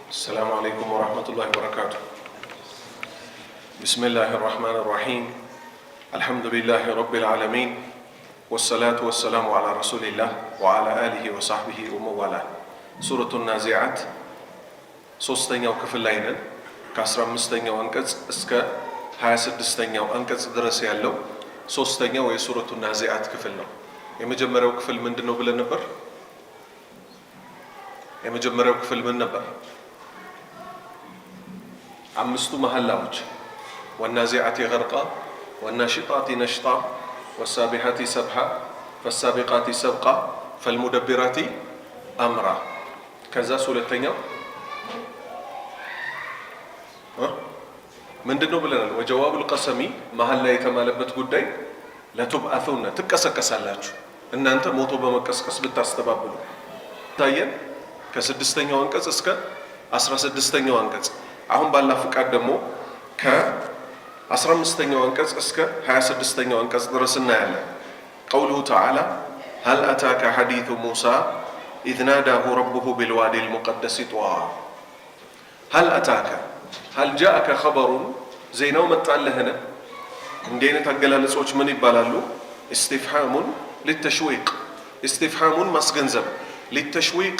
السلام عليكم ورحمة الله وبركاته. بسم الله الرحمن الرحيم. الحمد لله رب العالمين، والصلاة والسلام على رسول الله وعلى آله وصحبه وموالاه. سورة النازعات ሶስተኛው ክፍል ላይ ነን። ከ15ኛው አንቀጽ እስከ 26ኛው አንቀጽ ድረስ ያለው ሶስተኛው የሱረቱ ናዚዓት ክፍል ነው። የመጀመሪያው ክፍል ምንድነው ብለን ነበር? የመጀመሪያው ክፍል ምን ነበር? አምስቱ መሐላዎች والنازعات غرقا والناشطات نشطا والسابحات سبحا فالسابقات سبقا فالمدبرات أمرا. ከዛ ሁለተኛው ምንድነው ብለናል? وجواب القسم መሐላ የተማለበት ጉዳይ ለቱብአቱና ትቀሰቀሳላችሁ እናንተ ሞቶ በመቀስቀስ ብታስተባብሉ ታየን። ከ6ኛው አንቀጽ እስከ 16ኛው አንቀጽ አሁን ባላ ፍቃድ ደግሞ ከ15ኛው አንቀጽ እስከ 26ኛው አንቀጽ ድረስ እናያለን። قوله تعالى هل أتاك حديث موسى إذ ناداه ربه بالوادي المقدس طوى. هل أتاك هل جاءك خبر زينو متعلهنا عندنا تقلالصوች ምን ይባላሉ? استفهام للتشويق استفهام ማስገንዘብ للتشويق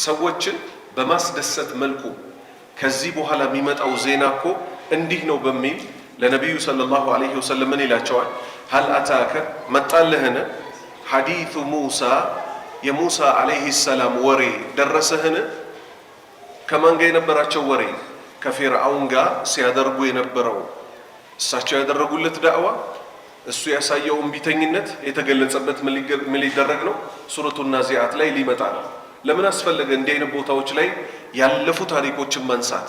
ሰዎችን በማስደሰት መልኩ ከዚህ በኋላ የሚመጣው ዜና እኮ እንዲህ ነው በሚል ለነብዩ ሰለላሁ ዐለይሂ ወሰለም ምን ይላቸዋል? هل أتاك መጣልህን حديث موسى የሙሳ ዐለይሂ ሰላም ወሬ ደረሰህን? ከማን ጋር የነበራቸው ወሬ? ከፊርዓውን ጋር ሲያደርጉ የነበረው እሳቸው ያደረጉለት ዳዕዋ እሱ ያሳየው እምቢተኝነት የተገለጸበት ምን ሊደረግ ነው? ሱረቱ ናዚዓት ላይ ሊመጣ ነው። ለምን አስፈለገ እንዲህ አይነት ቦታዎች ላይ ያለፉ ታሪኮችን ማንሳት?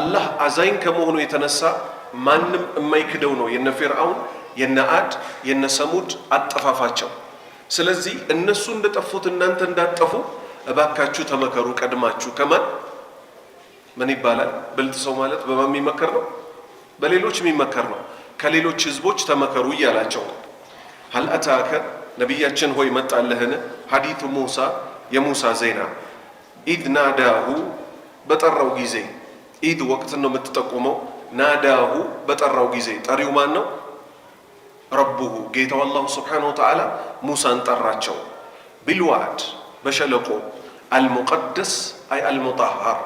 አላህ አዛኝ ከመሆኑ የተነሳ ማንም የማይክደው ነው የነ ፊርዓውን የነ አድ የነ ሰሙድ አጠፋፋቸው። ስለዚህ እነሱ እንደጠፉት እናንተ እንዳጠፉ እባካችሁ ተመከሩ ቀድማችሁ። ከማን ምን ይባላል? ብልጥ ሰው ማለት በማን የሚመከር ነው? በሌሎች የሚመከር ነው። ከሌሎች ህዝቦች ተመከሩ እያላቸው ነው። هل أتاك ነቢያችን ሆይ መጣልህን ሐዲቱ ሙሳ የሙሳ ዜና ኢድ ናዳሁ በጠራው ጊዜ። ኢድ ወቅት ነው የምትጠቁመው። ናዳሁ በጠራው ጊዜ ጠሪው ማን ነው? ረቡሁ ጌታው አላሁ ስብሓነሁ ወተዓላ ሙሳን ጠራቸው። ቢልዋድ በሸለቆ አልሙቀደስ አይ አልሙጣሃር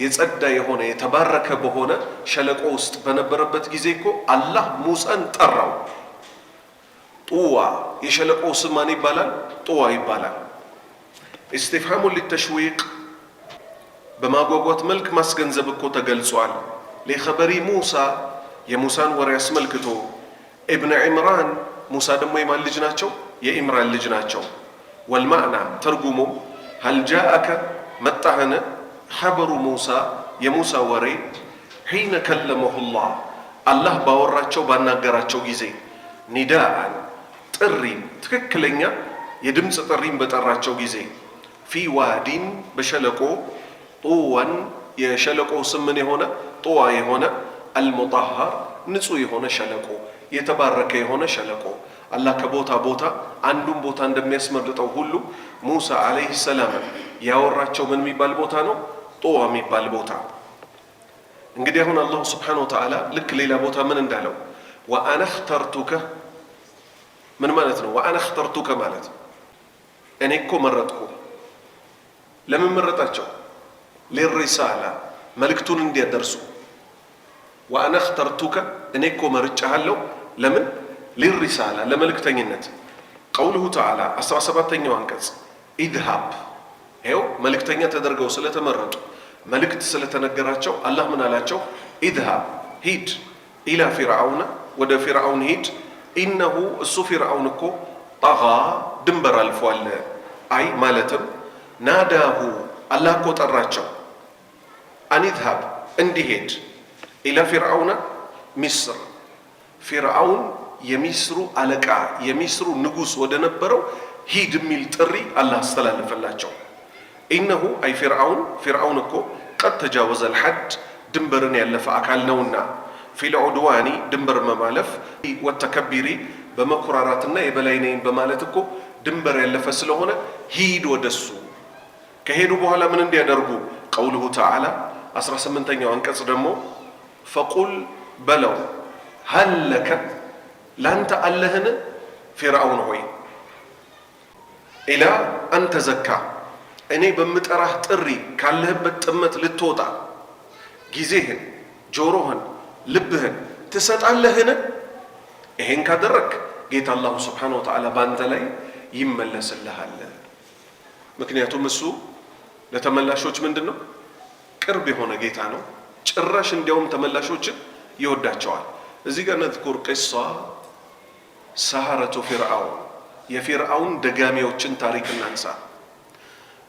የጸዳ የሆነ የተባረከ በሆነ ሸለቆ ውስጥ በነበረበት ጊዜ እኮ አላህ ሙሳን ጠራው። ጡዋ የሸለቆ ስም ማን ይባላል? ጡዋ ይባላል። استفهام للتشويق በማጓጓት መልክ ማስገንዘብ እኮ ተገልጿል። ለخبሪ ሙሳ የሙሳን ወሬ አስመልክቶ ኢብኑ ዒምራን ሙሳ ደግሞ የማን ልጅ ናቸው? የኢምራን ልጅ ናቸው። والمعنى ተርጉሙ هل جاءك መጣህን خبر موسى የሙሳ ወሬ حين كلمه الله አላህ ባወራቸው ባናገራቸው ጊዜ ኒዳአን ጥሪ ትክክለኛ የድምጽ ጥሪን በጠራቸው ጊዜ ፊ ዋዲን በሸለቆ ጡዋን የሸለቆ ስም ምን የሆነ ጡዋ የሆነ አልሙጣሃር ንጹህ የሆነ ሸለቆ የተባረከ የሆነ ሸለቆ አላህ ከቦታ ቦታ አንዱን ቦታ እንደሚያስመርጠው ሁሉ ሙሳ ዐለይሂ ሰላም ያወራቸው ምን የሚባል ቦታ ነው? ጡዋ የሚባል ቦታ። እንግዲህ አሁን አላሁ ስብሓነሁ ወተዓላ ልክ ሌላ ቦታ ምን እንዳለው ወአነ እኽተርቱከ ምን ማለት ነው? ወአነ እኽተርቱከ ማለት እኔ እኮ መረጥኩ። ለምን መረጣቸው? ሊሪሳላ መልእክቱን እንዲያደርሱ። ወአነ እኽተርቱከ እኔ እኮ መርጫለሁ። ለምን? ሊሪሳላ ለመልእክተኝነት። ቀውሉሁ ተዓላ 17ኛው አንቀጽ ኢድሃብ ይኸው መልእክተኛ ተደርገው ስለተመረጡ መልእክት ስለተነገራቸው አላህ ምን አላቸው? ኢድሃብ ሂድ ኢላ ፊርዓውነ ወደ ፊርዓውን ሂድ ኢነሁ እሱ ፊርዓውን እኮ ጠጋ ድንበር አልፏል። አይ ማለትም ናዳሁ አላህ እኮ ጠራቸው። አኒድሃብ እንዲሄድ ኢላ ፊርዓውነ ሚስር ፊርዓውን የሚስሩ አለቃ የሚስሩ ንጉስ ወደ ነበረው ሂድ የሚል ጥሪ አላህ አስተላለፈላቸው። ኢነሁ አይ ፊርዓውን እኮ ቀድ ተጃወዘ አልሐድ ድንበርን ያለፈ አካል ነውና ፊል ዑድዋኒ ድንበር መማለፍ ወተከቢሪ በመኩራራትና የበላይ ነኝ በማለት እኮ ድንበር ያለፈ ስለሆነ ሂድ ወደሱ ከሄዱ በኋላ ምን እንዲያደርጉ ቀውሉሁ ተዓላ 18ኛው አንቀጽ ደግሞ ፈቁል በለው ሀል ለከ ላንተ አለህን ፊርዓውን ሆይ ኢላ አንተ ዘካ እኔ በምጠራህ ጥሪ ካለህበት ጥመት ልትወጣ ጊዜህን፣ ጆሮህን፣ ልብህን ትሰጣለህን? ይሄን ካደረግ ጌታ አላሁ ስብሓነሁ ወተዓላ በአንተ ላይ ይመለስልሃል። ምክንያቱም እሱ ለተመላሾች ምንድን ነው? ቅርብ የሆነ ጌታ ነው። ጭራሽ እንዲያውም ተመላሾችን ይወዳቸዋል። እዚህ ጋር ነዝኩር ቂሷ ሰሐረቱ ፊርዓውን የፊርዓውን ደጋሚዎችን ታሪክ እናንሳ።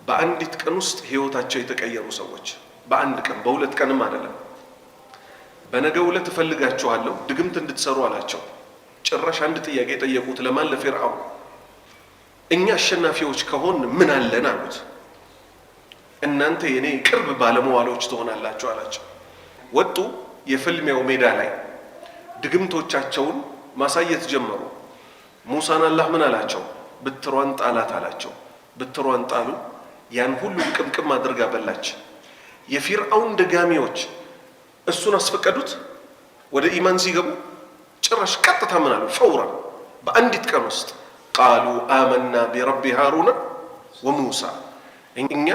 በአንዲት ቀን ውስጥ ህይወታቸው የተቀየሩ ሰዎች፣ በአንድ ቀን በሁለት ቀንም አይደለም። በነገው ዕለት እፈልጋችኋለሁ ድግምት እንድትሰሩ አላቸው። ጭራሽ አንድ ጥያቄ ጠየቁት። ለማን? ለፊርዓውን። እኛ አሸናፊዎች ከሆን ምን አለን አሉት። እናንተ የኔ ቅርብ ባለመዋሎች ትሆናላችሁ አላቸው። ወጡ። የፍልሚያው ሜዳ ላይ ድግምቶቻቸውን ማሳየት ጀመሩ። ሙሳን አላህ ምን አላቸው? ብትሯን ጣላት አላቸው። ብትሯን ጣሉ። ያን ሁሉ ቅምቅም አድርጋ በላች። የፊርዓውን ደጋሚዎች እሱን አስፈቀዱት። ወደ ኢማን ሲገቡ ጭራሽ ቀጥታ ምን አሉ? ፈውራ በአንዲት ቀን ውስጥ ቃሉ አመና ቢረቢ ሃሩነ ወሙሳ እኛ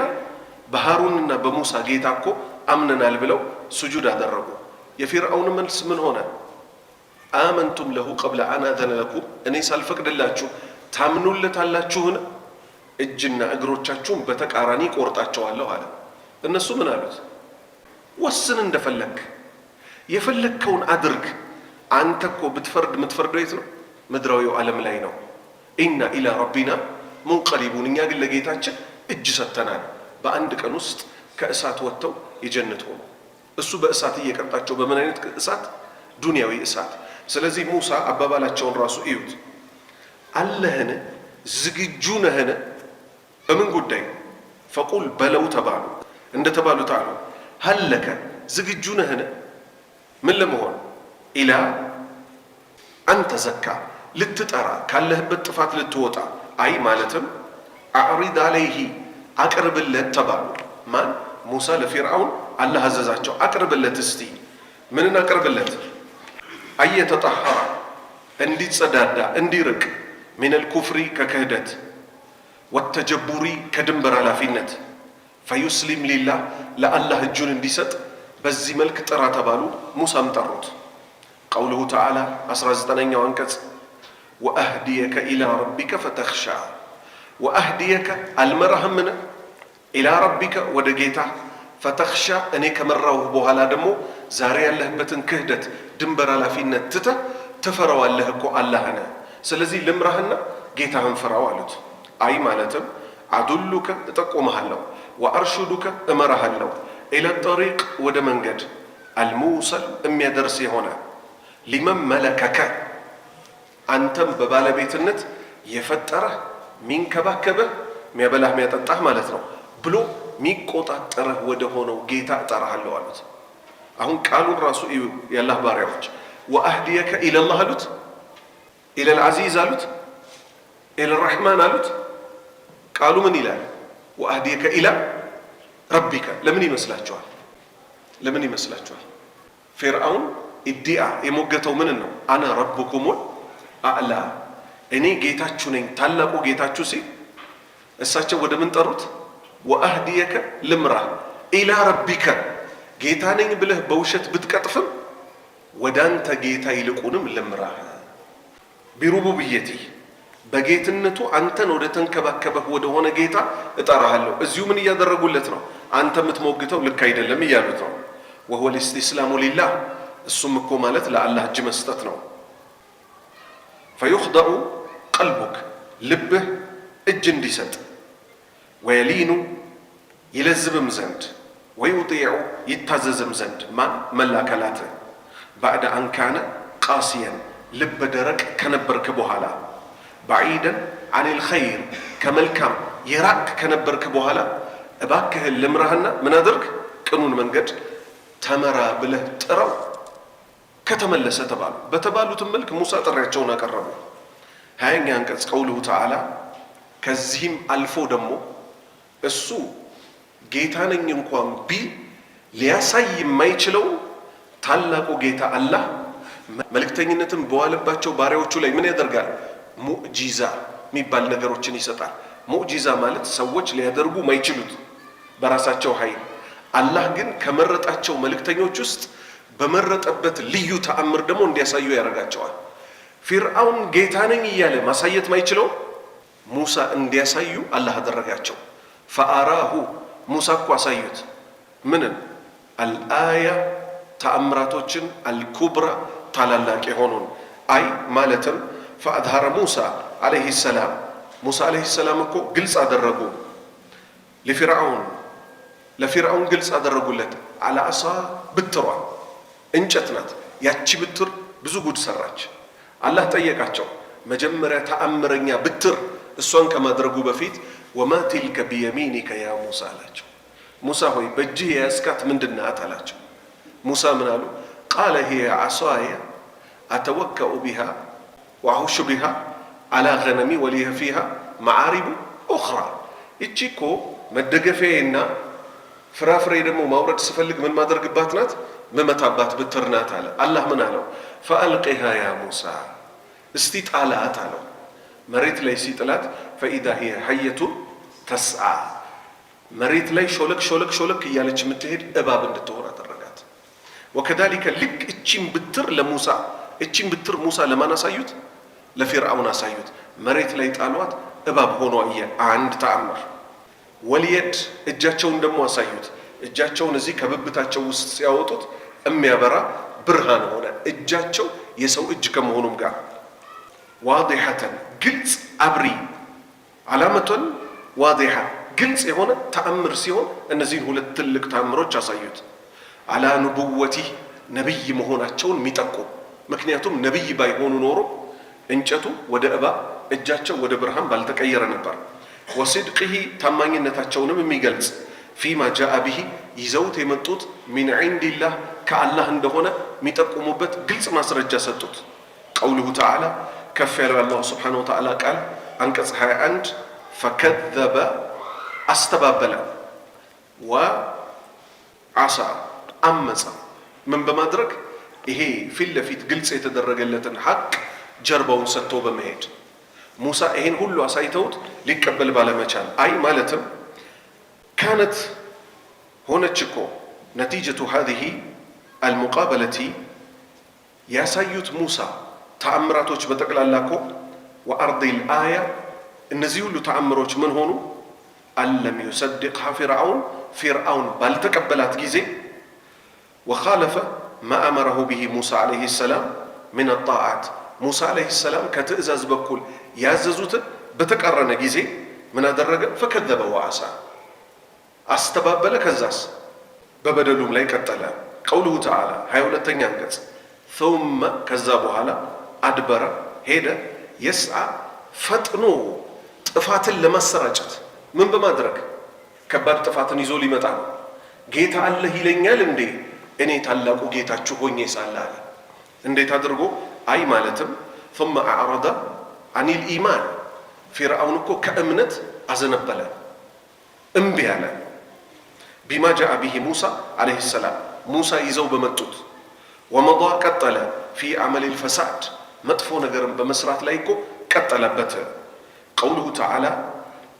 በሃሩንና በሙሳ ጌታ እኮ አምነናል ብለው ስጁድ አደረጉ። የፊርዓውን መልስ ምን ሆነ? አመንቱም ለሁ ቀብለ አን አዘነ ለኩም እኔ ሳልፈቅድላችሁ ታምኑለታላችሁን? እጅና እግሮቻችሁን በተቃራኒ ቆርጣቸዋለሁ አለ። እነሱ ምን አሉት? ወስን እንደፈለግ የፈለግከውን አድርግ። አንተ እኮ ብትፈርድ የምትፈርደው የት ነው? ምድራዊው ዓለም ላይ ነው። ኢና ኢላ ረቢና ሙንቀሊቡን እኛ ግን ለጌታችን እጅ ሰጥተናል። በአንድ ቀን ውስጥ ከእሳት ወጥተው የጀነት ሆኑ። እሱ በእሳት እየቀጣቸው። በምን አይነት እሳት? ዱንያዊ እሳት። ስለዚህ ሙሳ አባባላቸውን ራሱ እዩት። አለህን? ዝግጁ ነህን? በምን ጉዳይ? ፈቁል በለው ተባሉ። እንደ ተባሉት አሉ። ሀለከ ዝግጁ ነህን? ምን ለመሆን? ኢላ አንተ ዘካ ልትጠራ ካለህበት ጥፋት ልትወጣ። አይ ማለትም አዕሪድ አለይሂ አቅርብለት ተባሉ። ማን? ሙሳ ለፊርዓውን አላህ አዘዛቸው። አቅርብለት እስቲ። ምንን አቅርብለት? አየተጠሐራ እንዲጸዳዳ እንዲርቅ፣ ሚነል ኩፍሪ ከክህደት፣ ወተጀቡሪ ከድንበር ኃላፊነት፣ ፈዩስሊም ሊላህ ለአላህ እጁን እንዲሰጥ በዚህ መልክ ጥራ ተባሉ። ሙሳም ጠሩት። ቀውሉሁ ተዓላ 19ኛው አንቀጽ ወአህዲየከ ኢላ ረቢከ ፈተኽሻ ወአህዲየከ አልመራህምን ኢላ ረቢከ ወደ ጌታ ፈተኽሻ እኔ ከመራውህ በኋላ ደግሞ ዛሬ ያለህበትን ክህደት ድንበር ኃላፊነት ትተህ ትፈራዋለህ እኮ አላህን። ስለዚህ ልምራህና ጌታህን ፍራው አሉት። አይ ማለትም አዱሉከ እጠቁመሃለሁ፣ ወአርሹዱከ እመራሃለሁ፣ ኢለ ጠሪቅ ወደ መንገድ፣ አልሙሰል የሚያደርስ የሆነ ሊመን መለከከ አንተም በባለቤትነት የፈጠረህ ሚንከባከበህ ሚያበላህ ሚያጠጣህ ማለት ነው ብሎ ሚቆጣጠረህ ወደ ሆነው ጌታ እጠራሃለሁ አሉት። አሁን ቃሉን ራሱ እዩ የአላህ ባሪያዎች። ወአህዲየከ ኢለላህ አሉት፣ ኢለል ዐዚዝ አሉት፣ ኢለል ረሕማን አሉት። ቃሉ ምን ይላል? ወአህዲየከ ኢላ ረቢከ። ለምን ይመስላችኋል? ለምን ይመስላችኋል? ፊርዓውን ኢዲአ የሞገተው ምን ነው? አና ረቡኩሙል አዕላ እኔ ጌታችሁ ነኝ ታላቁ ጌታችሁ ሲል እሳቸው ወደ ምን ጠሩት? ወአህዲየከ ልምራህ ኢላ ረቢከ ጌታ ነኝ ብለህ በውሸት ብትቀጥፍም ወደ አንተ ጌታ ይልቁንም ልምራህ ቢሩቡብየቲ በጌትነቱ አንተን ወደ ተንከባከበህ ወደ ሆነ ጌታ እጠራሃለሁ። እዚሁ ምን እያደረጉለት ነው? አንተ የምትሞግተው ልክ አይደለም እያሉት ነው። ወሁወ ልእስቲስላሙ ሊላህ እሱም እኮ ማለት ለአላህ እጅ መስጠት ነው። ፈዩኽደዑ ቀልቡክ ልብህ እጅ እንዲሰጥ፣ ወየሊኑ ይለዝብም ዘንድ፣ ወዩጢዑ ይታዘዝም ዘንድ ማን መላከላትህ ባዕደ አንካነ ቃሲየን ልበ ደረቅ ከነበርክ በኋላ፣ ባዒደን አኒል ኸይር ከመልካም የራቅ ከነበርክ በኋላ እባክህን ልምራህና ምን አድርግ? ቅኑን መንገድ ተመራ ብለህ ጥራው ከተመለሰ ተባሉ። በተባሉትም መልክ ሙሳ ጥሪያቸውን አቀረቡ። 20ኛ አንቀጽ ቀውሉሁ ተዓላ ከዚህም አልፎ ደግሞ እሱ ጌታ ነኝ እንኳን ቢል ሊያሳይ የማይችለው ታላቁ ጌታ አላህ መልእክተኝነትን በዋለባቸው ባሪያዎቹ ላይ ምን ያደርጋል? ሙዕጂዛ የሚባል ነገሮችን ይሰጣል። ሙዕጂዛ ማለት ሰዎች ሊያደርጉ ማይችሉት በራሳቸው ኃይል፣ አላህ ግን ከመረጣቸው መልእክተኞች ውስጥ በመረጠበት ልዩ ተአምር ደግሞ እንዲያሳዩ ያደርጋቸዋል። ፊርዓውን ጌታ ነኝ እያለ ማሳየት ማይችለው ሙሳ እንዲያሳዩ አላህ አደረጋቸው። ፈአራሁ ሙሳ እኮ አሳዩት ምንን? አልአያ ተአምራቶችን፣ አልኩብራ ታላላቅ የሆኑን አይ ማለትም ፈአዝሀረ ሙሳ ዓለይሂ ሰላም ሙሳ ዓለይሂ ሰላም እኮ ግልጽ አደረጉ ለፊርዓውን ግልጽ አደረጉለት። አልዓሳ ብትሯ እንጨት ናት። ያቺ ብትር ብዙ ጉድ ሰራች። አላህ ጠየቃቸው መጀመሪያ ተአምረኛ ብትር እሷን ከማድረጉ በፊት ወማ ቲልከ ቢየሚኒከ ያ ሙሳ አላቸው። ሙሳ ሆይ በእጅህ የያዝካት ምንድን ናት አላቸው። ሙሳ ምን አሉ? ቃለ ሂየ ዓሳየ አተወከኡ ቢሃ ወአሁሹ ቢሃ አላ ገነሚ ወሊየ ፊሃ መዓሪቡ ኡኽራ። እቺ እኮ መደገፊያዬና ፍራፍሬ ደግሞ ማውረድ ስፈልግ ምን ማድረግባት ናት? መመታባት ብትር ናት አለ። አላህ ምን አለው? ፈአልቂሃ ያ ሙሳ እስቲ ጣላት አለው። መሬት ላይ ሲጥላት ፈኢዛ ሂየ ሐየቱ ተስዓ መሬት ላይ ሾለክ እያለች የምትሄድ እባብ እንድትሆን አደረጋት። ወከዛሊከ ልክ እቺን ብትር ሙሳ ለማን አሳዩት? ለፊርዓውን አሳዩት። መሬት ላይ ጣሏት፣ እባብ ሆኖ አየ። አንድ ተአምር። ወልየድ እጃቸውን ደግሞ አሳዩት። እጃቸውን እዚህ ከብብታቸው ውስጥ ሲያወጡት የሚያበራ ብርሃን ሆነ። እጃቸው የሰው እጅ ከመሆኑም ጋር ዋዲሐተን ግልጽ አብሪ ዓላመቱን ዋዲሐ ግልጽ የሆነ ተአምር ሲሆን እነዚህን ሁለት ትልቅ ተአምሮች አሳዩት። አላ ኑቡወቲህ ነቢይ መሆናቸውን የሚጠቁም ምክንያቱም ነቢይ ባይሆኑ ኖሮ እንጨቱ ወደ እባብ እጃቸው ወደ ብርሃን ባልተቀየረ ነበር። ወሲድቅሂ ታማኝነታቸውንም የሚገልጽ ፊማ ጃአ ቢሂ ይዘውት የመጡት ሚን ዒንዲላህ ከአላህ እንደሆነ የሚጠቁሙበት ግልጽ ማስረጃ ሰጡት። ቀውሉሁ ተዓላ ከፍ ያለው አላሁ ስብሓነሁ ወተዓላ ቃል አንቀጽ 21 ፈከዘበ አስተባበለ ወዓሳ አመፀ ምን በማድረግ ይሄ ፊት ለፊት ግልጽ የተደረገለትን ሐቅ ጀርባውን ሰጥቶ በመሄድ ሙሳ ይሄን ሁሉ አሳይተውት ሊቀበል ባለመቻል አይ ማለትም ካነት ሆነች እኮ ነቲጀቱ ሃዚሂ አልሙቃበለቲ ያሳዩት ሙሳ ተአምራቶች በጠቅላላ እኮ ወአርዲል አያ እነዚህ ሁሉ ተአምሮች ምን ሆኑ? አለም ዩሰድቅሃ ፊርዓውን ባልተቀበላት ጊዜ ወኻለፈ ማ አመረሁ ቢሂ ሙሳ ዓለይሂ ሰላም ምን ጣዓት ሙሳ ዓለይሂ ሰላም ከትእዛዝ በኩል ያዘዙትን በተቃረነ ጊዜ ምን አደረገ? ፈከዘበ ወዓሳ አስተባበለ። ከዛስ በበደሉም ላይ ቀጠለ። ቀውሉሁ ተዓላ 22ኛ አንቀጽ ثم ከዛ በኋላ አድበረ ሄደ የስዓ ፈጥኖ ጥፋትን ለማሰራጨት ምን በማድረግ ከባድ ጥፋትን ይዞ ሊመጣ ነው። ጌታ አለህ ይለኛል እንዴ እኔ ታላቁ ጌታችሁ ሆኜ ሳለ አለ። እንዴት አድርጎ? አይ ማለትም ثم أعرض عن الإيمان ፊርዓውን እኮ ከእምነት አዘነበለ እምቢ አለ። ቢማ ጃአ ቢሂ ሙሳ ዓለይሂ ሰላም ሙሳ ይዘው በመጡት ወመضى ቀጠለ ፊ አመል الفساد መጥፎ ነገርን በመስራት ላይ እኮ ቀጠለበት። ቀውሉሁ ተዓላ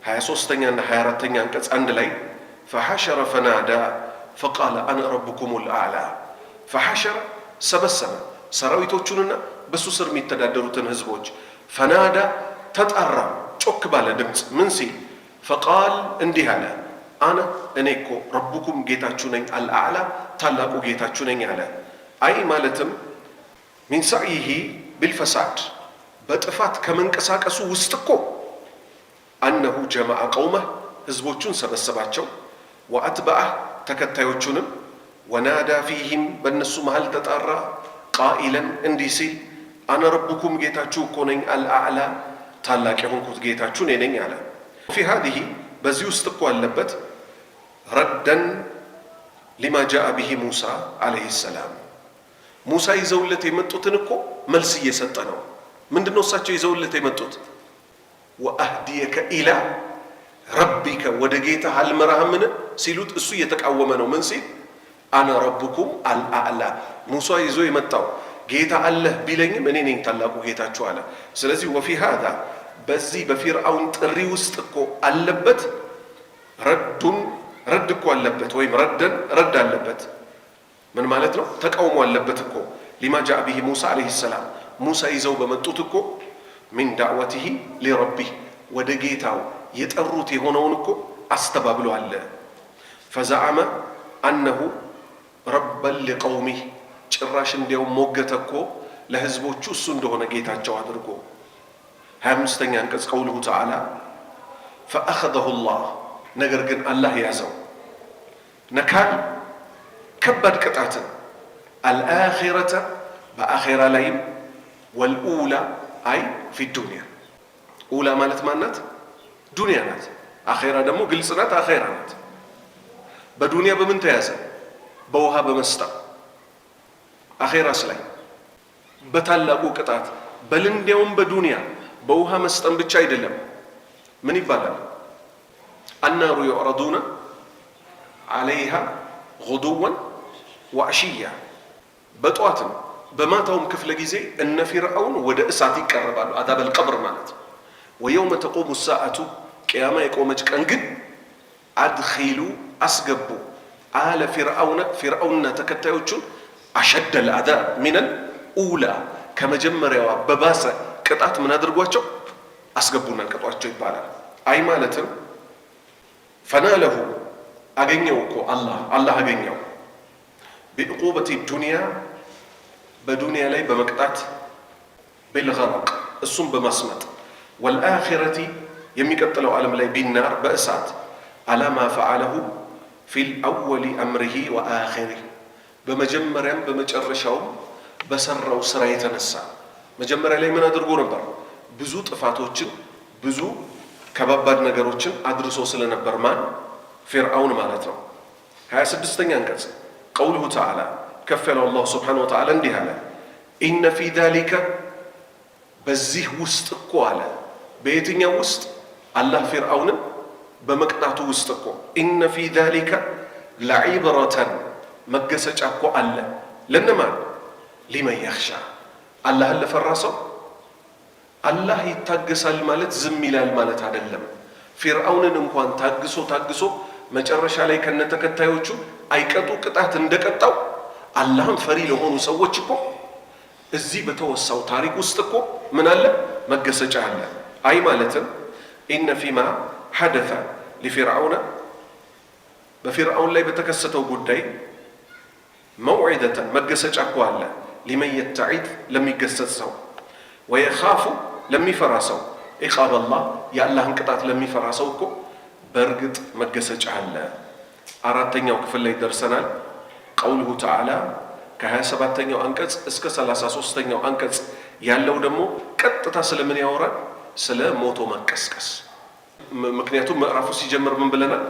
23ኛና 24ኛ አንቀጽ አንድ ላይ ፈሐሸረ ፈናዳ ፈቃለ አነ ረብኩም ልአዕላ ፈሐሸረ ሰበሰበ ሰራዊቶቹንና በሱ ስር የሚተዳደሩትን ህዝቦች ፈናዳ ተጣራ ጮክ ባለ ድምፅ ምን ሲል ፈቃል እንዲህ አለ አነ እኔ እኮ ረብኩም ጌታችሁ ነኝ አልአዕላ ታላቁ ጌታችሁ ነኝ አለ። አይ ማለትም ሚን ሰዕይሂ ቢልፈሳድ በጥፋት ከመንቀሳቀሱ ውስጥ እኮ አነሁ ጀመዐ ቀውመህ ህዝቦቹን ሰበሰባቸው ወአትበዐህ ተከታዮቹንም ወናዳ ፊህም በእነሱ መሃል ተጣራ ቃኢለን እንዲህ ሲል አነ ረብኩም ጌታችሁ እኮ ነኝ አልአዕላ ታላቅ የሆንኩት ጌታችሁ እኔ ነኝ አለ። ፊ ሃዚሂ በዚህ ውስጥ እኮ አለበት ረደን ሊማ ጃአ ቢሂ ሙሳ ዓለይሂ ሰላም ሙሳ ይዘውለት የመጡትን እኮ መልስ እየሰጠ ነው። ምንድነው እሳቸው ይዘውለት የመጡት? ወአህዲየከ ኢላ ረቢከ ወደ ጌታ አልመራህምን ሲሉት እሱ እየተቃወመ ነው። ምን ሲል አነ ረብኩም አልአዕላ ሙሳ ይዞ የመጣው ጌታ አለህ ቢለኝም እኔ ነኝ ታላቁ ጌታችሁ አለ። ስለዚህ ወፊ ሃዛ በዚህ በፊርዓውን ጥሪ ውስጥ እኮ አለበት ረድ እኮ አለበት፣ ወይም ረድ አለበት። ምን ማለት ነው? ተቃውሞ አለበት እኮ ሊማ ጃአ ቢሂ ሙሳ ዓለይሂ ሰላም ሙሳ ይዘው በመጡት እኮ ሚን ዳዕወቲሂ ሊረቢህ ወደ ጌታው የጠሩት የሆነውን እኮ አስተባብሎ አለ። ፈዘዐመ አነሁ ረበን ሊቀውሚህ ጭራሽ እንዲያውም ሞገተ እኮ ለህዝቦቹ እሱ እንደሆነ ጌታቸው አድርጎ 25ኛ አንቀጽ ቀውሉሁ ተዓላ ፈአኸዘሁ ላህ ነገር ግን አላህ ያዘው ነካል ከባድ ቅጣትን አልአኺረተ በአኺራ ላይም ወልኡላ አይ ፊ ዱንያ ኡላ ማለት ማናት? ዱንያ ናት። አኺራ ደግሞ ግልጽ ናት፣ አኺራ ናት። በዱንያ በምን ተያዘ? በውሃ በመስጠም አኺራስ ላይ በታላቁ ቅጣት በልንዲያውም በዱንያ በውሃ መስጠም ብቻ አይደለም። ምን ይባላል? አናሩ ዩዕረዱነ ዓለይሃ ጉዱወን ወዐሽያ በጠዋትም በማታውም ክፍለ ጊዜ እነ ፊርዓውን ወደ እሳት ይቀርባሉ። አዛበል ቀብር ማለት ነው። ወየውመ ተቁሙ ሰዓቱ ቅያማ የቆመች ቀን ግን አድኺሉ አስገቡ አለ ፊርዓውንና ተከታዮቹን አሸደል አዛብ ሚነል ኡላ ከመጀመሪያዋ በባሰ ቅጣት ምን አድርጓቸው አስገቡና ቀጧቸው ይባላል። አይ ማለትም ፈናለሁ አገኘው እኮ አላህ አገኘው ቢዕቁበቲ ዱንያ በዱንያ ላይ በመቅጣት ቢልገረቅ እሱም በማስመጥ ወልአኺረቲ የሚቀጥለው ዓለም ላይ ቢናር በእሳት አላማ ፈዓለሁ ፊል አወሊ አምሪሂ ወአኺሪህ በመጀመሪያም በመጨረሻውም በሰራው ስራ የተነሳ መጀመሪያ ላይ ምን አድርጎ ነበር? ብዙ ጥፋቶችን ብዙ ከባባድ ነገሮችን አድርሶ ስለነበር ማን? ፊርዓውን ማለት ነው። 26ኛ አንቀጽ ቀውሉሁ ተዓላ ከፍ ያለው አላሁ ስብሓነሁ ወተዓላ እንዲህ አለ ኢነ ፊ ዛሊከ በዚህ ውስጥ እኮ አለ። በየትኛው ውስጥ? አላህ ፊርዓውንን በመቅጣቱ ውስጥ እኮ ኢነ ፊ ዛሊከ ለዒብረተን መገሰጫ እኮ አለ። ለነማን? ሊመን የኽሻ አላህን ለፈራ ሰው። አላህ ይታገሳል ማለት ዝም ይላል ማለት አይደለም። ፊርዓውንን እንኳን ታግሶ መጨረሻ ላይ ከነተከታዮቹ አይቀጡ ቅጣት እንደቀጣው አላህን ፈሪ ለሆኑ ሰዎች እኮ እዚህ በተወሳው ታሪክ ውስጥ እኮ ምን አለ? መገሰጫ አለ። አይ ማለትም ኢነ ፊማ ሐደተ ሊፊርዓውነ በፊርዓውን ላይ በተከሰተው ጉዳይ መውዒደተን መገሰጫ እኮ አለ። ሊመን የተዒድ ለሚገሰጽ ሰው ወየኻፉ ለሚፈራ ሰው ኢኻብ አላህ የአላህን ቅጣት ለሚፈራ ሰው እኮ በእርግጥ መገሰጫ አለ። 4ኛው ክፍል ላይ ደርሰናል። ቀውሉሁ ተዓላ ከ27ኛው አንቀጽ እስከ 33ኛው አንቀጽ ያለው ደግሞ ቀጥታ ስለምን ያወራል? ስለ ሞቶ መቀስቀስ። ምክንያቱም ምዕራፉ ሲጀምር ምን ብለናል?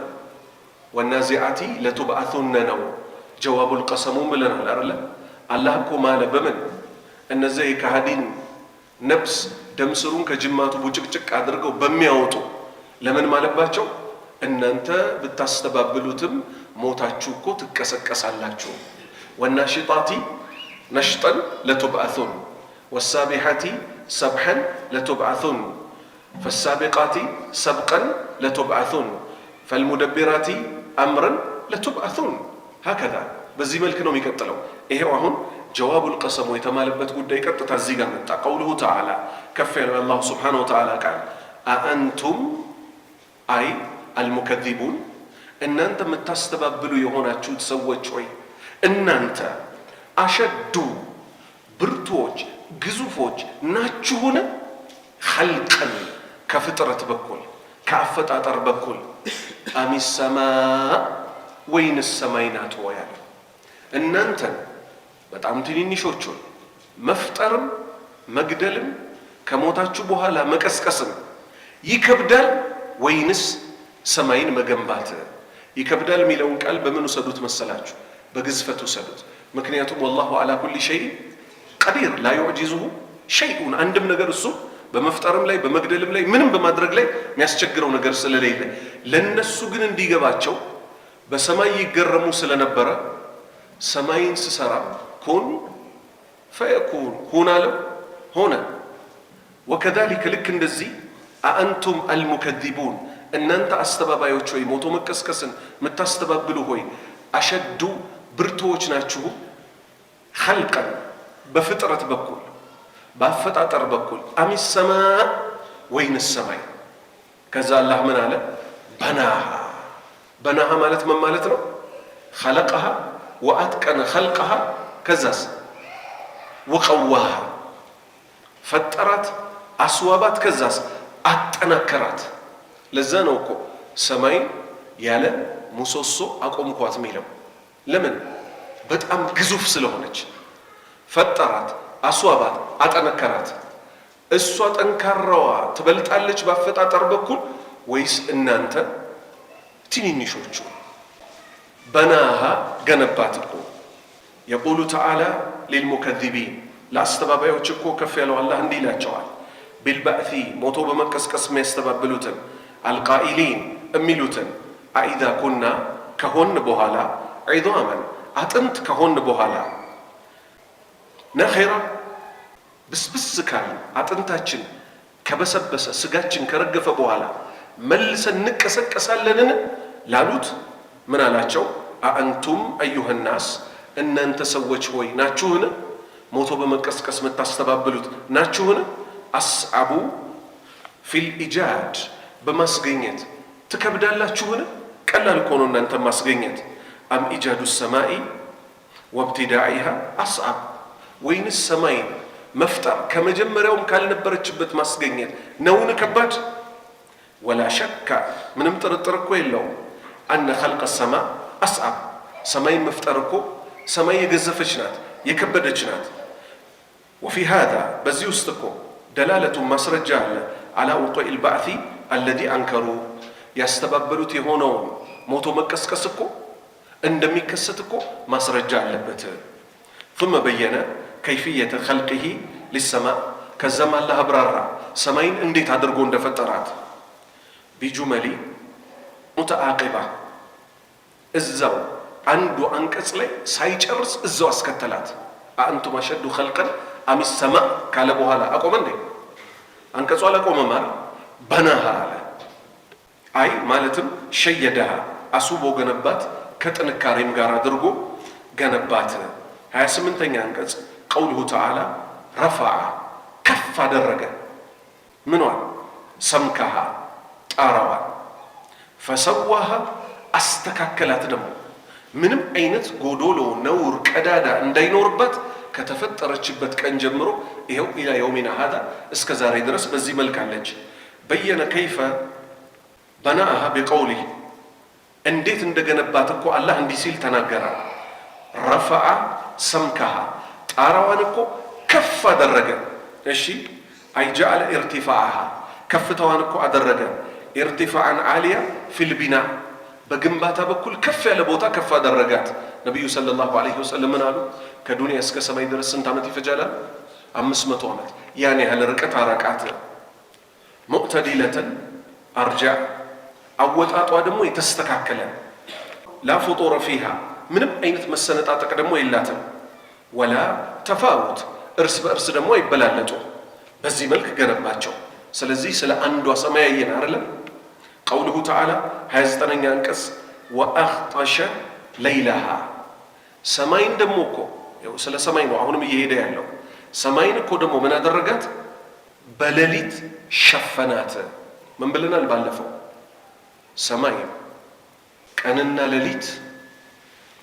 ወናዚዓቲ ለቱብዓቱነ ነው ጀዋቡል ቀሰሙም ብለናል አይደለ? አላህ እኮ ማለ በምን እነዚያ የካሃዲን ነፍስ ደም ስሩን ከጅማቱ ቡጭቅጭቅ አድርገው በሚያወጡ ለምን ማለባቸው? እናንተ ብታስተባብሉትም ሞታችሁ እኮ ትቀሰቀሳላችሁ። ወናሽጣቲ ነሽጠን ለቱብዓቱን ወሳቢሐቲ ሰብሐን ለቱብዓቱን ፈሳቢቃቲ ሰብቀን ለቱብዓቱን ፈልሙደቢራቲ አምረን ለቱብዓቱን ሀከዛ በዚህ መልክ ነው የሚቀጥለው። ይሄው አሁን ጀዋቡል ቀሰሙ የተማለበት ጉዳይ ቀጥታ እዚህ ጋር መጣ። ቀውሉሁ ተዓላ ከፍ ያለው አላሁ ስብሓነሁ ወተዓላ ቃል አአንቱም አይ አልሙከዚቡን እናንተ የምታስተባብሉ የሆናችሁት ሰዎች ሆይ እናንተ አሸዱ ብርቱዎች ግዙፎች ናችሁን? ኸልቀን ከፍጥረት በኩል ከአፈጣጠር በኩል አሚሰማ ወይንስ ሰማይ ናት ያለ እናንተን በጣም ትንንሾቹን መፍጠርም መግደልም ከሞታችሁ በኋላ መቀስቀስም ይከብዳል ወይንስ ሰማይን መገንባት ይከብዳል? የሚለውን ቃል በምን ውሰዱት መሰላችሁ? በግዝፈት ውሰዱት። ምክንያቱም ወላሁ አላ ኩሊ ሸይእ ቀዲር ላ ዩዕጂዙሁ ሸይኡን አንድም ነገር እሱ በመፍጠርም ላይ በመግደልም ላይ ምንም በማድረግ ላይ የሚያስቸግረው ነገር ስለሌለ ለነሱ ግን እንዲገባቸው በሰማይ ይገረሙ ስለነበረ ሰማይን ስሰራ ኩን ፈየኩን ሁን አለው፣ ሆነ። ወከዛሊከ ልክ እንደዚህ አአንቱም አልሙከዚቡን እናንተ አስተባባዮች ሆይ ሞቶ መቀስቀስን የምታስተባብሉ ሆይ አሸዱ ብርቱዎች ናችሁ ኸልቀን በፍጥረት በኩል በአፈጣጠር በኩል አሚስ ሰማ ወይንስ ሰማይ። ከዛ አላህ ምን አለ? በናሃ። በናሃ ማለት ምን ማለት ነው? ኸለቀሃ ወአትቀነ ኸልቀሃ ከዛስ ወቀዋሃ ፈጠራት አስዋባት ከዛስ አጠናከራት። ለዛ ነው እኮ ሰማይን ያለ ሙሶሶ አቆምኳት የሚለው። ለምን? በጣም ግዙፍ ስለሆነች። ፈጠራት፣ አስዋባት፣ አጠነከራት። እሷ ጠንካራዋ ትበልጣለች በአፈጣጠር በኩል ወይስ እናንተ ትንንሾቹ? በናሃ ገነባት እኮ። የቁሉ ተዓላ ሊልሙከዚቢን ለአስተባባዮች እኮ ከፍ ያለው አላህ እንዲህ ይላቸዋል፣ ቢልባእሲ ሞቶ በመቀስቀስ የሚያስተባብሉትን፣ አልቃኢሊን የሚሉትን አኢዛ ኩና ከሆን በኋላ፣ ዒዛመን አጥንት ከሆን በኋላ፣ ነኺራ ብስብስ ካል አጥንታችን ከበሰበሰ ስጋችን ከረገፈ በኋላ መልሰን እንቀሰቀሳለንን ላሉት ምን አላቸው? አአንቱም አዩሃናስ እናንተ ሰዎች ሆይ ናችሁን? ሞቶ በመቀስቀስ የምታስተባብሉት ናችሁን? አስዓቡ ፊል ኢጃድ በማስገኘት ትከብዳላችሁን? ቀላል እኮ ነው እናንተ ማስገኘት። አም ኢጃዱ ሰማኢ ወብቲዳኢሃ አስዓብ ወይንስ ሰማይን መፍጠር ከመጀመሪያውም ካልነበረችበት ማስገኘት ነውን ከባድ? ወላ ሸካ ምንም ጥርጥር እኮ የለውም አነ ኸልቀ ሰማ አስዓብ ሰማይን መፍጠር እኮ ሰማይ የገዘፈች ናት የከበደች ናት። ወፊ ሃዛ በዚህ ውስጥ እኮ ደላለቱን ማስረጃ አለ አላ ውቁኢል ባዕሲ አለዚ አንከሩ ያስተባበሉት የሆነውን ሞቶ መቀስቀስ እኮ እንደሚከሰት እኮ ማስረጃ አለበት። ثم በየነ ከይፍየተ ኸልቂሂ ሊሰማእ ከዛም አላህ አብራራ ሰማይን እንዴት አድርጎ እንደፈጠራት ቢጁመሊ ሙተዓቂባ እዛው አንዱ አንቀጽ ላይ ሳይጨርስ እዛው አስከተላት። አአንቱም አሸዱ ኸልቀን አም ሰማእ ካለ በኋላ አቆመ እንዴ? አንቀጹ አላቆመም አለ። በናሃ አለ። አይ ማለትም ሸየደሃ አስቦ ገነባት፣ ከጥንካሬም ጋር አድርጎ ገነባት። 28ኛ አንቀጽ ቀውሉሁ ተዓላ ረፈዐ ከፍ አደረገ ምኗን? ሰምካሃ ጣራዋን፣ ፈሰዋሃ አስተካከላት። ደግሞ ምንም አይነት ጎዶሎ ነውር ቀዳዳ እንዳይኖርባት ከተፈጠረችበት ቀን ጀምሮ ይኸው ኢላ የውሚና ሃዛ እስከ ዛሬ ድረስ በዚህ መልክ አለች። በየነ ከይፈ በናአሃ ቢቀውሊህ እንዴት እንደገነባት እኮ አላህ እንዲህ ሲል ተናገረ። ረፈዐ ሰምካሃ ጣራዋን እኮ ከፍ አደረገ። እሺ አይጀዐለ ኢርቲፋዐሃ ከፍታዋን እኮ አደረገ። ኢርቲፋዐን ዓሊያ ፊል ቢና በግንባታ በኩል ከፍ ያለ ቦታ ከፍ አደረጋት። ነቢዩ ሰለላሁ ዐለይሂ ወሰለም ምን አሉ? ከዱንያ እስከ ሰማይ ድረስ ስንት ዓመት ይፈጃላል? 500 ዓመት። ያን ያህል ርቀት አራቃት። ሙዕተዲለተን አርጃዕ አወጣጧ ደግሞ የተስተካከለ ላ ፉጡረ ፊሃ ምንም አይነት መሰነጣጠቅ ደግሞ የላትም። ወላ ተፋውት እርስ በእርስ ደግሞ አይበላለጡ። በዚህ መልክ ገነባቸው። ስለዚህ ስለ አንዷ ሰማይ ያየን አይደለም? ቀውሉሁ ተዓላ 29ኛ አንቀጽ ወአኽጠሸ ለይለሃ ሰማይን ደግሞ እኮ ስለ ሰማይ ነው አሁንም እየሄደ ያለው። ሰማይን እኮ ደግሞ ምን አደረጋት? በሌሊት ሸፈናት። ምን ብለናል ባለፈው? ሰማይ ቀንና ሌሊት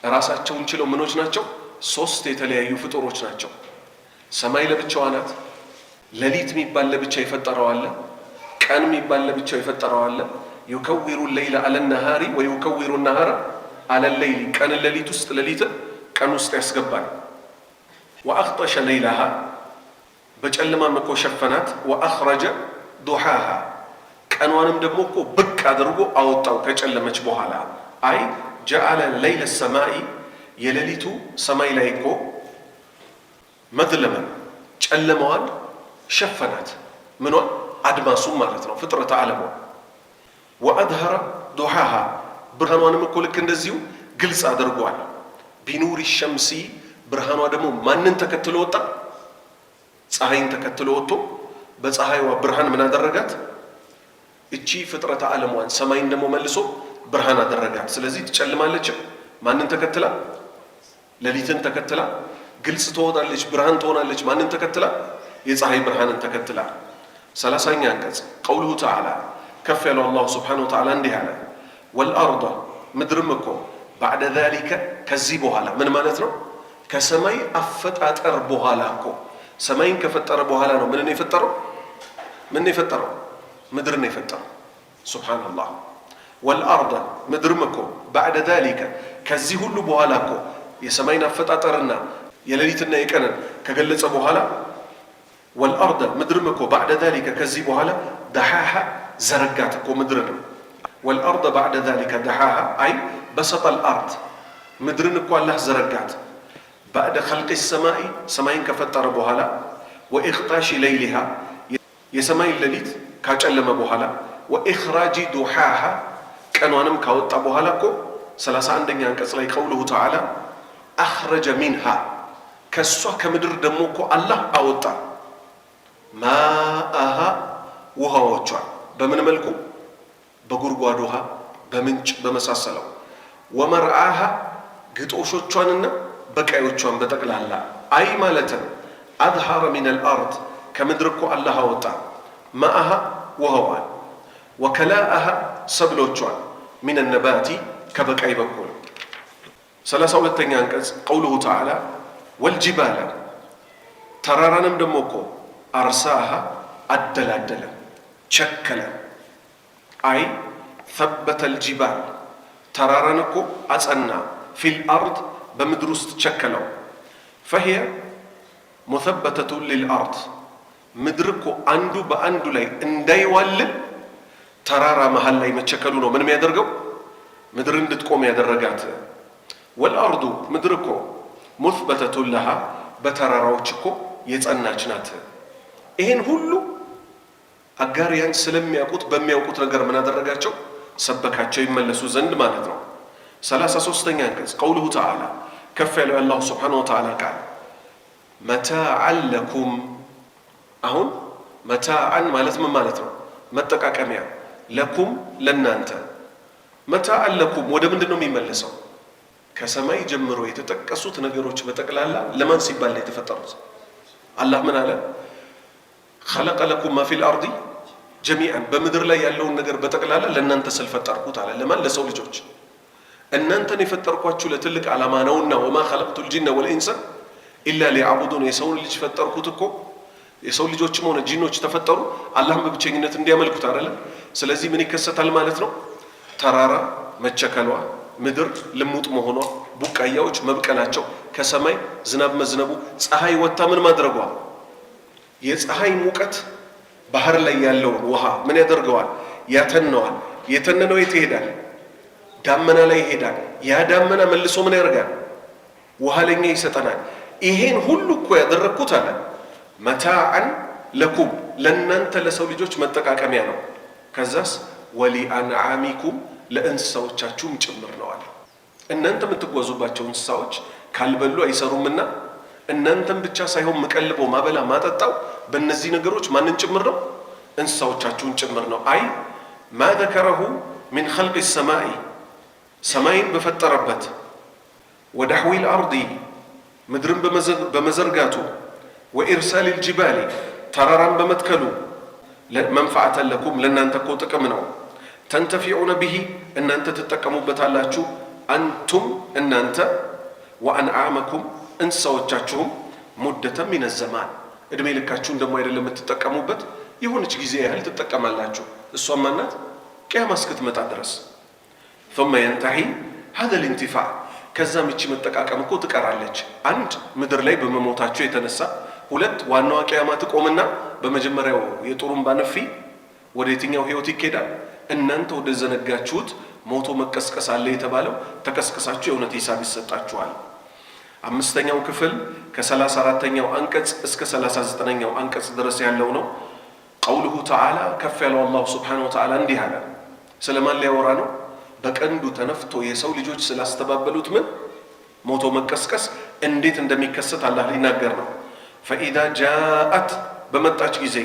ራሳቸውን ችለው ምኖች ናቸው? 3 የተለያዩ ፍጡሮች ናቸው። ሰማይ ለብቻዋ ናት። ሌሊት የሚባል ለብቻ የፈጠረው አለ። ቀን የሚባል ለብቻው የፈጠረው አለ። ዩከዊሩ ሌይለ አለ ነሃሪ ወዩከዊሩ ነሃረ አለ ሌይሊ ቀን ሌሊት ውስጥ ሌሊትን ቀን ውስጥ ያስገባል። ወአኽጠሸ ለይለሃ በጨለማም እኮ ሸፈናት። ወአኽረጀ ዱሃሃ ቀኗንም ደግሞ እኮ ብቅ አድርጎ አወጣው ከጨለመች በኋላ። አይ ጀዐለ ለይለ ሰማኢ የሌሊቱ ሰማይ ላይ እኮ መዝለመን ጨለማዋን ሸፈናት። ምኗን? አድማሱም ማለት ነው ፍጥረተ ዓለሟ። ወአድሀረ ዱሃሃ ብርሃኗንም እኮ ልክ እንደዚሁ ግልጽ አድርጓል። ቢኑሪ ሸምሲ ብርሃኗ ደግሞ ማንን ተከትሎ ወጣ? ፀሐይን ተከትሎ ወጥቶ በፀሐይዋ ብርሃን ምን አደረጋት? እቺ ፍጥረተ ዓለሟን ሰማይን ደግሞ መልሶ ብርሃን አደረጋት። ስለዚህ ትጨልማለች። ማንን ተከትላ? ሌሊትን ተከትላ ግልጽ ትወጣለች፣ ብርሃን ትሆናለች። ማንን ተከትላ? የፀሐይ ብርሃንን ተከትላ። 30ኛ አንቀጽ ቀውሉሁ ተዓላ ከፍ ያለው አላሁ ስብሓነሁ ወተዓላ እንዲህ አለ፣ ወልአርض ምድርም እኮ ባዕደ ዛሊከ ከዚህ በኋላ ምን ማለት ነው? ከሰማይ አፈጣጠር በኋላ እኮ ሰማይን ከፈጠረ በኋላ ነው ምንን የፈጠረው? ምን የፈጠረው? ምድርን የፈጠረው። ሱብሓነላህ። ወልአርض ምድርም እኮ ባዕደ ዛሊከ ከዚህ ሁሉ በኋላ እኮ የሰማይን አፈጣጠርና የሌሊትና የቀንን ከገለጸ በኋላ ወልአርض ምድርም እኮ ባዕደ ዛሊከ ከዚህ በኋላ ደሓሃ ዘረጋት እኮ ምድርን። ወልአርض ባዕደ ዛሊከ ደሓሃ አይ በሰጠል አርድ ምድርን እኮ አላህ ዘረጋት። ባዕደ ኸልቂ ሰማይ ሰማይን ከፈጠረ በኋላ ወኢኽጣሺ ለይሊሃ የሰማይን ሌሊት ካጨለመ በኋላ ወኢኽራጂ ዱሓሃ ቀኗንም ካወጣ በኋላ እኮ 31ኛ አንቀጽ ላይ ቀውሉሁ ተዓላ አኽረጀ ሚንሃ ከእሷ ከምድር ደግሞ እኮ አላህ አወጣ ማአሃ ውሃዎቿን በምን መልኩ? በጉድጓድ ውሃ፣ በምንጭ በመሳሰለው ወመርዓሃ ግጦሾቿንና በቃዮቿን በጠቅላላ አይ ማለትም አድሃረ ሚነል አርድ ከምድር እኮ አላህ አወጣ ማአሃ ውሃዋን ወከላአሃ ሰብሎቿን ሚነ ነባቲ ከበቃይ በኩል 32ኛ አንቀጽ ቀውሉሁ ተዓላ ወልጅባለ ተራራንም ደግሞ እኮ አርሳሃ አደላደለ ቸከለ አይ ተበተል ጅባል ተራራን እኮ አጸና ፊል አርድ በምድር ውስጥ ቸከለው ፈሂየ ሙተበተቱ ሊልአርድ ምድር እኮ አንዱ በአንዱ ላይ እንዳይዋልል ተራራ መሃል ላይ መቸከሉ ነው ምን የሚያደርገው? ምድር እንድትቆም ያደረጋት። ወልአርዱ ምድር እኮ ሙትበተቱ ለሃ በተራራዎች እኮ የጸናች ናት። ይሄን ሁሉ አጋሪያን ስለሚያውቁት በሚያውቁት ነገር ምን አደረጋቸው? ሰበካቸው ይመለሱ ዘንድ ማለት ነው። 33ኛ አንቀጽ ቀውሉሁ ተዓላ ከፍ ያለው አላሁ ስብሓነሁ ወተዓላ ቃል መታዐን ለኩም። አሁን መታዐን ማለት ምን ማለት ነው? መጠቃቀሚያ። ለኩም ለናንተ። መታዐን ለኩም ወደ ምንድን ነው የሚመለሰው? ከሰማይ ጀምሮ የተጠቀሱት ነገሮች በጠቅላላ ለማን ሲባል ነው የተፈጠሩት? አላህ ምን አለ? ኸለቀ ለኩም ማ ፊል አርዲ ጀሚዐን በምድር ላይ ያለውን ነገር በጠቅላላ ለእናንተ ስል ፈጠርኩት አለ። ለማን? ለሰው ልጆች። እናንተን የፈጠርኳችሁ ለትልቅ ዓላማ ነውና ወማ ኸለቅቱል ጂነ ወልኢንሰ ኢላ ሊያዕቡዱን የሰውን ልጅ ፈጠርኩት እኮ የሰው ልጆችም ሆነ ጂኖች ተፈጠሩ አላህን በብቸኝነት እንዲያመልኩት አይደለም። ስለዚህ ምን ይከሰታል ማለት ነው? ተራራ መቸከሏ፣ ምድር ልሙጥ መሆኗ፣ ቡቃያዎች መብቀላቸው፣ ከሰማይ ዝናብ መዝነቡ፣ ፀሐይ ወጥታ ምን ማድረጓ፣ የፀሐይ ሙቀት ባህር ላይ ያለውን ውሃ ምን ያደርገዋል? ያተነዋል። የተነነው የት ይሄዳል? ዳመና ላይ ይሄዳል። ያ ዳመና መልሶ ምን ያደርጋል? ውሃ ለኛ ይሰጠናል። ይሄን ሁሉ እኮ ያደረግኩት አለ መታዐን ለኩም ለእናንተ ለሰው ልጆች መጠቃቀሚያ ነው። ከዛስ ወሊአንዓሚኩም ለእንስሳዎቻችሁም ጭምር ነው አለ። እናንተ የምትጓዙባቸው እንስሳዎች ካልበሉ አይሰሩምና እናንተም ብቻ ሳይሆን ምቀልበው ማበላ ማጠጣው በእነዚህ ነገሮች ማንን ጭምር ነው? እንስሳዎቻችሁን ጭምር ነው። አይ ማ ዘከረሁ ሚን ኸልቅ ሰማይ ሰማይን በፈጠረበት ወደሕዊል አርዲ ምድርን በመዘርጋቱ ወኢርሳል ልጅባሊ ተራራን በመትከሉ መንፈዓተን ለኩም ለእናንተ እኮ ጥቅም ነው። ተንተፊዑነ ብሂ እናንተ ትጠቀሙበታላችሁ። አንቱም እናንተ ወአንዓመኩም እንስሳዎቻችሁም ሙደተ ሚነ ዘማን እድሜ ልካችሁን ደግሞ አይደለም የምትጠቀሙበት የሆነች ጊዜ ያህል ትጠቀማላችሁ። እሷም ማናት? ቅያማ እስክትመጣ ድረስ። ثم ينتهي هذا الانتفاع ከዛም እቺ መጠቃቀም እኮ ትቀራለች። አንድ ምድር ላይ በመሞታቸው የተነሳ፣ ሁለት ዋናዋ ቅያማ ትቆምና በመጀመሪያው የጡሩምባ ነፊ ወደ የትኛው ህይወት ይኬዳል? እናንተ ወደ ዘነጋችሁት ሞቶ መቀስቀስ አለ የተባለው ተቀስቀሳችሁ የእውነት ሂሳብ ይሰጣችኋል። አምስተኛው ክፍል ከ34ኛው አንቀጽ እስከ 39ኛው አንቀጽ ድረስ ያለው ነው። ቀውሉሁ ተዓላ ከፍ ያለው አላሁ ስብሓነሁ ወተዓላ እንዲህ አለ ስለማን ሊያወራ ነው? በቀንዱ ተነፍቶ የሰው ልጆች ስላስተባበሉት ምን ሞቶ መቀስቀስ እንዴት እንደሚከሰት አላህ ሊናገር ነው። ፈኢዛ ጃአት በመጣች ጊዜ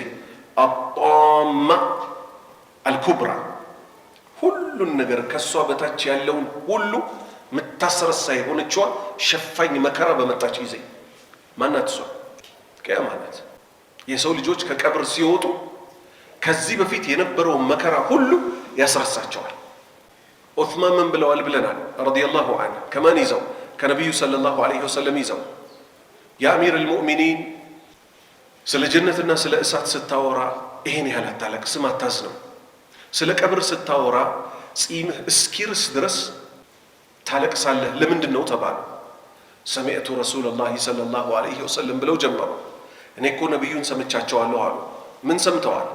አጣማ አልኩብራ ሁሉን ነገር ከሷ በታች ያለውን ሁሉ ምታስረሳ የሆነችዋ ሸፋኝ መከራ በመጣች ጊዜ ማናት እሷ? ቂያማ ናት። የሰው ልጆች ከቀብር ሲወጡ ከዚህ በፊት የነበረውን መከራ ሁሉ ያስረሳቸዋል። ዑስማን ምን ብለዋል ብለናል? ረዲየላሁ ዐንሁ ከማን ይዘው? ከነቢዩ ሰለላሁ ዐለይሂ ወሰለም ይዘው የአሚር አልሙእሚኒን ስለ ጀነትና ስለ እሳት ስታወራ ይሄን ያህል አታለቅስም፣ አታዝንም። ስለ ቀብር ስታወራ ጺምህ እስኪርስ ድረስ ታለቅሳለህ። ለምንድን ነው ተባሉ። ሰሚዕቱ ረሱለላሂ ሰለላሁ ዐለይሂ ወሰለም ብለው ጀመሩ። እኔ እኮ ነቢዩን ሰምቻቸዋለሁ አሉ። ምን ሰምተዋል?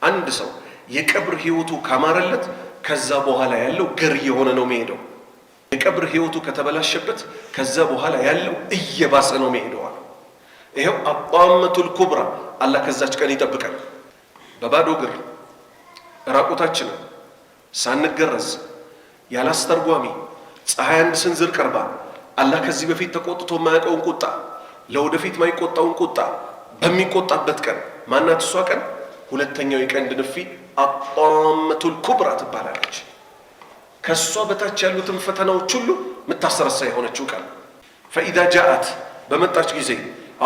አንድ ሰው የቀብር ህይወቱ ካማረለት ከዛ በኋላ ያለው ገር የሆነ ነው የሚሄደው። የቀብር ህይወቱ ከተበላሸበት ከዛ በኋላ ያለው እየባሰ ነው የሚሄደው። ይሄው አጣመቱል ኩብራ አላህ ከዛች ቀን ይጠብቀን። በባዶ እግር ራቁታችንን ሳንገረዝ ያላስተርጓሚ ፀሐይ አንድ ስንዝር ቀርባ አላህ ከዚህ በፊት ተቆጥቶ የማያውቀውን ቁጣ ለወደፊት ማይቆጣውን ቁጣ በሚቆጣበት ቀን ማናት እሷ ቀን? ሁለተኛው የቀንድ ንፊ አጣመቱል ኩብራ ትባላለች። ከሷ በታች ያሉትን ፈተናዎች ሁሉ የምታስረሳ የሆነችው ቀን ፈኢዛ ጃአት በመጣች ጊዜ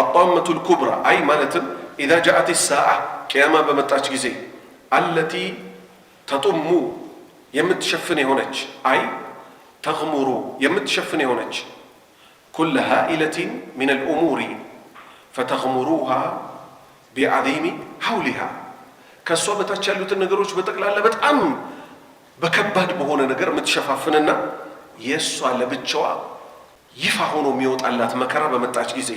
አጣመቱል ኩብራ አይ ማለትም ኢዛ ጃአት ሰዓ ቂያማ በመጣች ጊዜ አለቲ ተጡሙ የምትሸፍን የሆነች አይ ተግሙሩ የምትሸፍን የሆነች ኩለ ሃኢለቲን ሚነል ኡሙሪ ፈተግሙሩሃ ቢዐዚሚ ሐውሊሃ ከእሷ በታች ያሉትን ነገሮች በጠቅላላ በጣም በከባድ በሆነ ነገር የምትሸፋፍንና የእሷ ለብቻዋ ይፋ ሆኖ የሚወጣላት መከራ በመጣች ጊዜ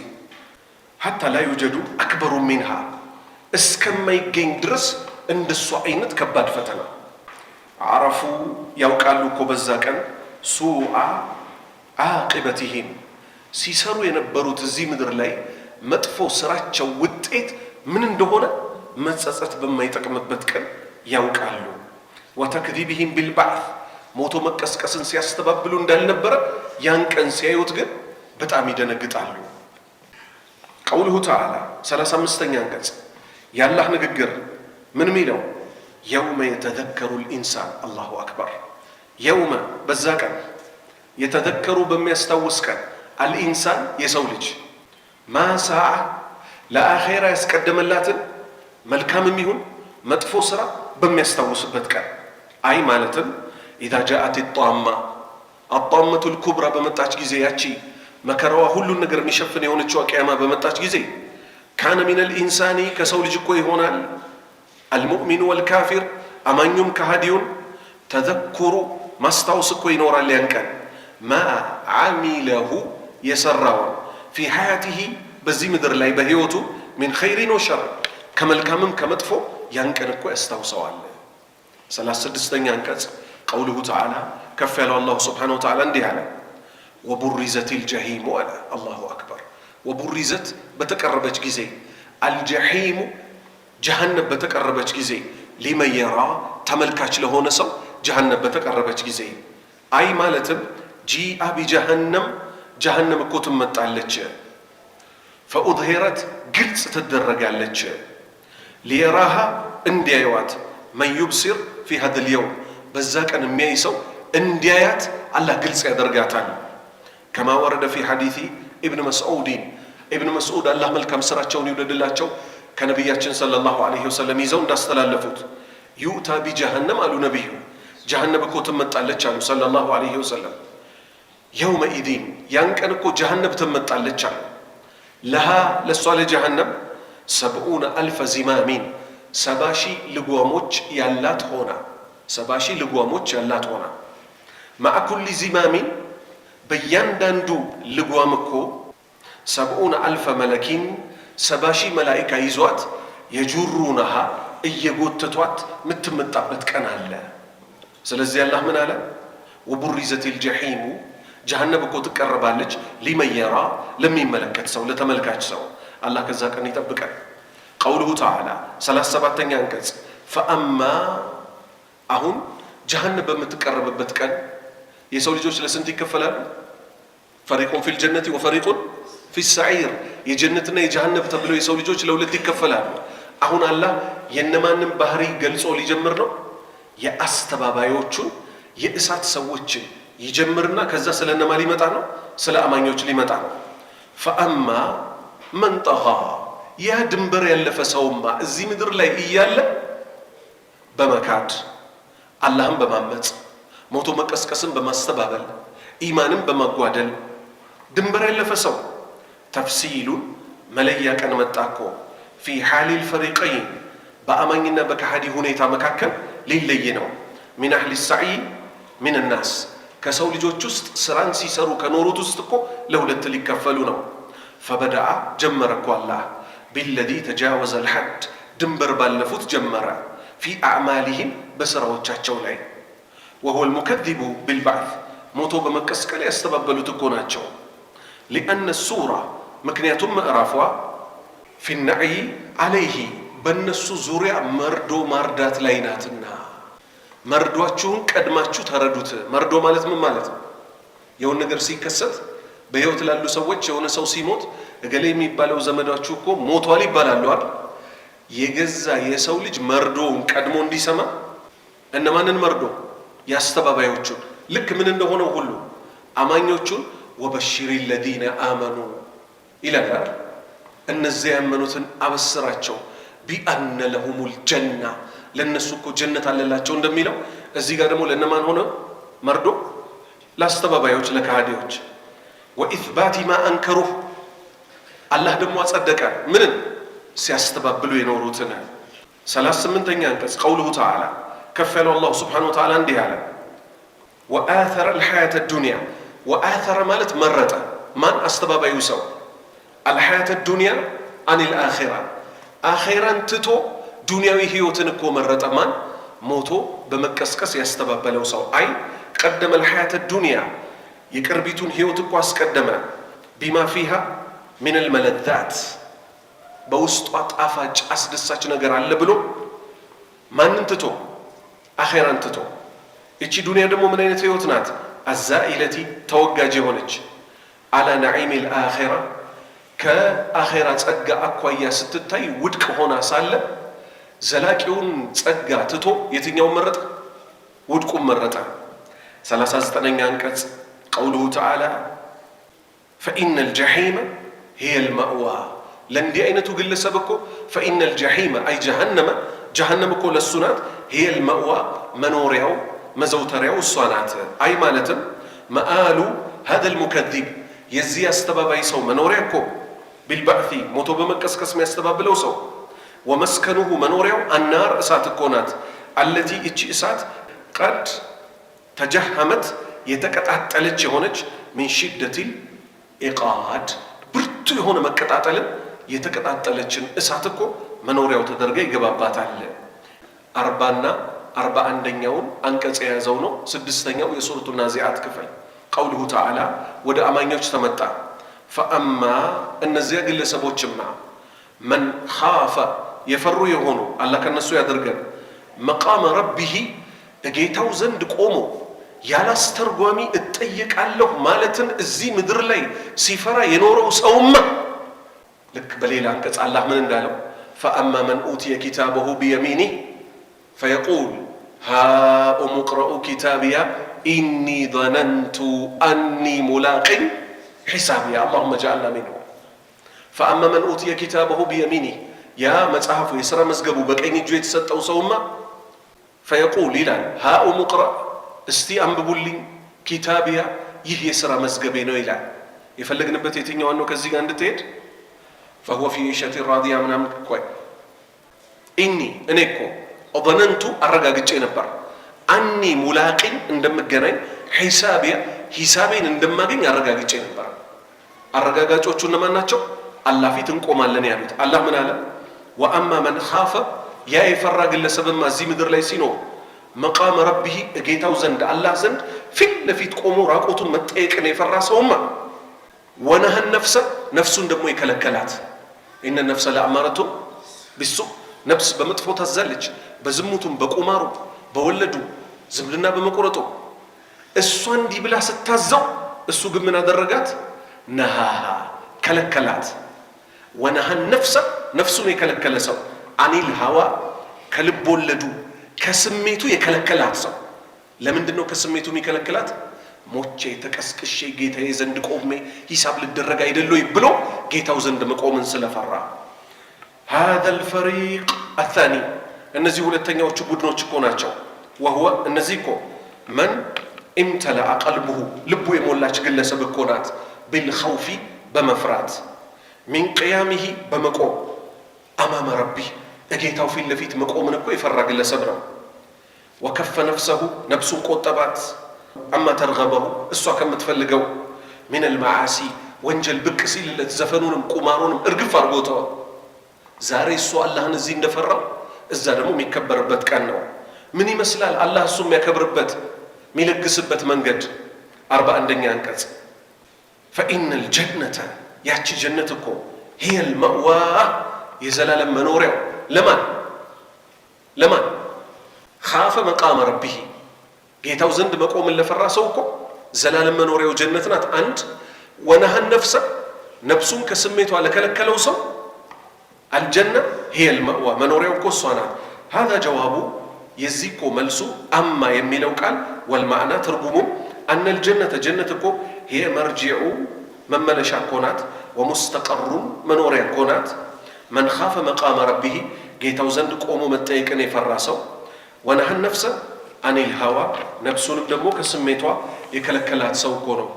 ሐታ ላ ዩጀዱ አክበሩ ሚንሃ እስከማይገኝ ድረስ እንደሷ አይነት ከባድ ፈተና አረፉ ያውቃሉ እኮ በዛ ቀን ሱአ ዓቂበቲሂም ሲሰሩ የነበሩት እዚህ ምድር ላይ መጥፎ ስራቸው ውጤት ምን እንደሆነ መጸጸት በማይጠቅምበት ቀን ያውቃሉ። ወተክዚቢሂም ቢልባዕት ሞቶ መቀስቀስን ሲያስተባብሉ እንዳልነበረ ያን ቀን ሲያዩት ግን በጣም ይደነግጣሉ። ቀውሉሁ ተዓላ 35ኛ አንቀጽ የአላህ ንግግር ምን ሚለው? የውመ የተዘከሩ ልኢንሳን አላሁ አክበር የውመ በዛ ቀን የተዘከሩ በሚያስታውስ ቀን አልኢንሳን የሰው ልጅ ማሳዓ ለአኼራ ያስቀደመላትን መልካምም ይሁን መጥፎ ስራ በሚያስታውስበት ቀን አይ ማለትም ኢዛ ጃአት ጣማ አጣመቱል ኩብራ በመጣች ጊዜ ያቺ መከራዋ ሁሉን ነገር የሚሸፍን የሆነችው ቂያማ በመጣች ጊዜ ካነ ሚነል ኢንሳኒ ከሰው ልጅ እኮ ይሆናል አልሙእሚኑ ወልካፊር አማኙም ከሃዲውን ተዘኩሩ ማስታወስ እኮ ይኖራል ያን ቀን ማ ዓሚለሁ የሰራውን ፊ ሐያቲሂ በዚህ ምድር ላይ በህይወቱ ሚን ኸይሪን ወሸር ከመልካምም ከመጥፎ ያን ቀን እኮ ያስታውሰዋል። 36ኛ አንቀጽ ቀውሉሁ ተዓላ ከፍ ያለው አላሁ ስብሓነሁ ወተዓላ እንዲህ አለ ወቡሪዘቲል ጀሂሙ አለ አላሁ አክበር ወቡሪዘት በተቀረበች ጊዜ አልጀሂሙ ጀሃነም በተቀረበች ጊዜ ሊመን የራ ተመልካች ለሆነ ሰው ጀሃነም በተቀረበች ጊዜ አይ ማለትም ጂአ ቢጀሃነም ጀሃነም እኮ ትመጣለች ፈኡድሂረት ግልጽ ትደረጋለች ሊየራሃ እንዲያዩዋት መን ዩብሲር ፊ ሀዘል የውም በዛ ቀን የሚያይ ሰው እንዲያያት አላህ ግልጽ ያደርጋታል። ከማ ወረደ ፊ ሐዲሲ ኢብን መስዑድን ኢብን መስዑድ አላህ መልካም ስራቸውን ይውደድላቸው ከነቢያችን ሰለላሁ ዐለይሂ ወሰለም ይዘው እንዳስተላለፉት ዩእታ ቢጀሃነም አሉ ነቢዩ ጀሃነም እኮ ትመጣለች አሉ ሰለላሁ ዐለይሂ ወሰለም የውመኢዲን ያን ቀን እኮ ጀሃነም ትመጣለች አሉ ለሃ ለሷ ለጀሃነም 70,000 ዚማሚን 70,000 ልጓሞች ያላት ሆና 70,000 ልጓሞች ያላት ሆና ማዕ ኩሊ ዚማሚን በእያንዳንዱ ልጓም እኮ 70,000 መለኪን 70,000 መላኢካ ይዟት የጁሩነሃ እየጎተቷት የምትመጣበት ቀን አለ። ስለዚህ አላህ ምን አለ? ወቡሪዘቲል ጀሒሙ ጀሃነም እኮ ትቀርባለች ሊመን የራ ለሚመለከት ሰው ለተመልካች ሰው አላህ ከዛ ቀን ይጠብቀን። ቀውሉሁ ተዓላ 37ኛ አንቀጽ ፈአማ አሁን ጀሃነም በምትቀርብበት ቀን የሰው ልጆች ለስንት ይከፈላሉ? ፈሪቁን ፊል ጀነቲ ወፈሪቁን ፊስ ሰዒር። የጀነትና የጀሃነም ተብለው የሰው ልጆች ለሁለት ይከፈላሉ። አሁን አላህ የነማንም ባህሪ ገልጾ ሊጀምር ነው? የአስተባባዮቹን የእሳት ሰዎችን ይጀምርና ከዛ ስለነማ ሊመጣ ነው? ስለ አማኞች ሊመጣ ነው። ፈአማ መን ጠጋ፣ ያ ድንበር ያለፈ ሰውማ እዚህ ምድር ላይ እያለ በመካድ አላህን በማመፅ ሞቶ መቀስቀስን በማስተባበል ኢማንን በማጓደል ድንበር ያለፈ ሰው ተፍሲሉን መለያ ቀን መጣ እኮ ፊ ሓሊል ፈሪቀይን በአማኝና በከሃዲ ሁኔታ መካከል ሊለይ ነው። ሚን አህሊ ሰዕይ ሚን ናስ ከሰው ልጆች ውስጥ ስራን ሲሰሩ ከኖሩት ውስጥ እኮ ለሁለት ሊከፈሉ ነው። ፈበደአ ጀመረ እኮ አላህ ቢለዚ ተጃወዘ ልሐድ ድንበር ባለፉት ጀመረ ፊ አዕማሊህም በስራዎቻቸው ላይ ወሁወ ልሙከዚቡ ቢልባዕት ሞቶ በመቀስቀል ያስተባበሉት እኮ ናቸው። ሊአነ ሱራ ምክንያቱም ምዕራፏ ፊ ነዕይ አለይህ በእነሱ ዙሪያ መርዶ ማርዳት ላይ ናትና መርዷችሁን ቀድማችሁ ተረዱት። መርዶ ማለት ምን ማለት ነው? የሆነ ነገር ሲከሰት በህይወት ላሉ ሰዎች የሆነ ሰው ሲሞት እገሌ የሚባለው ዘመዳችሁ እኮ ሞቷል ይባላሉ አይደል? የገዛ የሰው ልጅ መርዶውን ቀድሞ እንዲሰማ እነማንን መርዶ? ያስተባባዮቹን። ልክ ምን እንደሆነው ሁሉ አማኞቹን ወበሽሪ ለዚነ አመኑ ይላል። እነዚያ ያመኑትን አበስራቸው ቢአነ ለሁሙል ጀና ለነሱ እኮ ጀነት አለላቸው እንደሚለው እዚህ ጋር ደግሞ ለነማን ሆነ መርዶ? ለአስተባባዮች፣ ለካሃዲዎች። ወኢትባቲ ማ አንከሩህ አላህ ደግሞ አጸደቀ ምንን? ሲያስተባብሉ የኖሩትን። 38ኛ አንቀጽ ቀውሉሁ ተዓላ ከፍ ያለው አላሁ ስብሓነሁ ወተዓላ እንዲህ አለ ወአተረ አልሐያተ ዱንያ። ወአተረ ማለት መረጠ። ማን? አስተባባዩ ሰው። አልሐያተ ዱንያ አኒል አኺራ አኺራን ትቶ ዱንያዊ ህይወትን እኮ መረጠ። ማን? ሞቶ በመቀስቀስ ያስተባበለው ሰው። አይ ቀደመ አልሐያተ ዱንያ የቅርቢቱን ህይወት እኮ አስቀደመ። ቢማ ፊሃ ሚን አልመለዛት በውስጧ ጣፋጭ አስደሳች ነገር አለ ብሎ ማንን ትቶ? አኺራን ትቶ። እቺ ዱንያ ደግሞ ምን አይነት ህይወት ናት? አዛኢለቲ ተወጋጅ የሆነች አላ ነዒሚል አኺራ ከአኺራ ጸጋ አኳያ ስትታይ ውድቅ ሆና ሳለ ዘላቂውን ጸጋ ትቶ የትኛውን መረጠ? ውድቁን መረጠ። 39ኛ አንቀጽ ቀውሉሁ ተዓላ ፈኢነ ልጀሒመ ሂየ ልመእዋ። ለእንዲህ አይነቱ ግለሰብ እኮ ፈኢነ ልጀሒመ አይ ጀሃነመ ጀሃነም እኮ ለእሱ ናት። ሂየ ልመእዋ መኖሪያው መዘውተሪያው እሷ ናት። አይ ማለትም መአሉ ሀደ ልሙከዚብ የዚህ አስተባባይ ሰው መኖሪያ እኮ ቢልባዕቲ ሞቶ በመቀስቀስ የሚያስተባብለው ሰው ወመስከኑሁ መኖሪያው አናር እሳት እኮ ናት። አለቲ እቺ እሳት ቀድ ተጀሃመት የተቀጣጠለች የሆነች ሚን ሽደቲል ኢቃድ ብርቱ የሆነ መቀጣጠልን የተቀጣጠለችን እሳት እኮ መኖሪያው ተደርጋ ይገባባታል። 40ና 41ኛውን አንቀጽ የያዘው ነው። 6ኛው የሱረቱ ናዚአት ክፍል ቀውሉሁ ተዓላ ወደ አማኞች ተመጣ። ፈአማ እነዚያ ግለሰቦችማ መን ኻፈ የፈሩ የሆኑ አላህ ከነሱ ያደርገን መቃመ ረቢሂ ጌታው ዘንድ ቆሞ ያላስተርጓሚ እጠየቃለሁ ማለትን እዚህ ምድር ላይ ሲፈራ የኖረው ሰውማ ልክ በሌላ አንቀጽ አላህ ምን እንዳለው ፈአማ መን ኡትየ ኪታበሁ ቢየሚኒህ ፈየቁል ሃኡም እቅረኡ ኪታቢያ ኢኒ ظነንቱ አኒ ሙላቂን ሒሳቢያ አላሁመ ጀዐልና ሚንሁ። ፈአማ መን ኡትየ ኪታበሁ ቢየሚኒህ ያ መጽሐፉ የሥራ መዝገቡ በቀኝ እጁ የተሰጠው ሰውማ ፈየቁል ይላል ሃኡም እቅረእ እስቲ አንብቡልኝ ኪታቢያ ይህ የሥራ መዝገቤ ነው ይላል። የፈለግንበት የትኛዋን ነው? ከዚህ ጋር እንድትሄድ ፈሁወ ፊ ዒሸቲ ራዲያ ምናምን ቆይ ኢኒ እኔ እኮ ظነንቱ አረጋግጬ ነበር አኒ ሙላቂን እንደምገናኝ ሒሳቢያ ሂሳቤን እንደማገኝ አረጋግጬ ነበር። አረጋጋጮቹ እነማን ናቸው? አላህ ፊት እንቆማለን ያሉት። አላህ ምን አለ? ወአማ መን ኻፈ ያ የፈራ ግለሰብማ እዚህ ምድር ላይ ሲኖር መቃመ ረቢሂ ጌታው ዘንድ አላህ ዘንድ ፊት ለፊት ቆሞ ራቆቱን መጠየቅን የፈራ ሰውማ ወነሀን ነፍሰ ነፍሱን ደግሞ የከለከላት ኢነ ነፍሰ ለአማረቱ ቢሱ ነፍስ በመጥፎ ታዛለች። በዝሙቱም በቁማሩ በወለዱ ዝምድና በመቆረጡ እሷ እንዲህ ብላ ስታዘው እሱ ግን ምን አደረጋት? ነሃሃ ከለከላት። ወነሃን ነፍሰ ነፍሱን የከለከለ ሰው አኒል ሀዋ ከልብ ወለዱ ከስሜቱ የከለከላት ሰው። ለምንድን ነው ከስሜቱ የሚከለክላት? ሞቼ ተቀስቅሼ ጌታዬ ዘንድ ቆሜ ሂሳብ ልደረግ አይደለይ ብሎ ጌታው ዘንድ መቆምን ስለፈራ። هذا الفريق الثاني እነዚህ ሁለተኛዎቹ ቡድኖች እኮ ናቸው። وهو እነዚህ እኮ من امتلأ قلبه ልቡ የሞላች ግለሰብ እኮ ናት። بالخوف በመፍራት من قيامه በመቆም أمام ربه እጌታው ፊት ለፊት መቆምን እኮ የፈራ ግለሰብ ነው። وكف نفسه ነፍሱን ቆጠባት أما ترغبه እሷ ከምትፈልገው من المعاصي ወንጀል ብቅ ሲልለት ዘፈኑንም ቁማሩንም እርግፍ አርጎተው ዛሬ እሱ አላህን እዚህ እንደፈራው እዛ ደግሞ የሚከበርበት ቀን ነው። ምን ይመስላል አላህ እሱ የሚያከብርበት የሚለግስበት መንገድ? 41ኛ አንቀጽ فإن الجنة ያቺ ጀነት እኮ هي المأوى የዘላለም መኖሪያው ለማን خاف مقام ربه ጌታው ዘንድ መቆምን ለፈራ ሰው እኮ ዘላለም መኖሪያው ጀነት ናት። አንድ ወነሃን ነፍሰ ነፍሱን ከስሜቷ ለከለከለው ሰው الجنة هي المأوى መኖሪያው እኮ እሷ ናት። هذا جواب የዚህ እኮ መልሱ أما የሚለው ቃል والمعنى ትርጉሙ أن الجنة ጀነት እኮ هي مرجع መመለሻ እኮ ናት። ومستقر መኖሪያ እኮ ናት። من خاف مقام ربه ጌታው ዘንድ ቆሞ መጠየቅን የፈራ ሰው ወነሃን ነፍሰ አኒል ሀዋ ነፍሱንም ደግሞ ከስሜቷ የከለከላት ሰው እኮ ነው።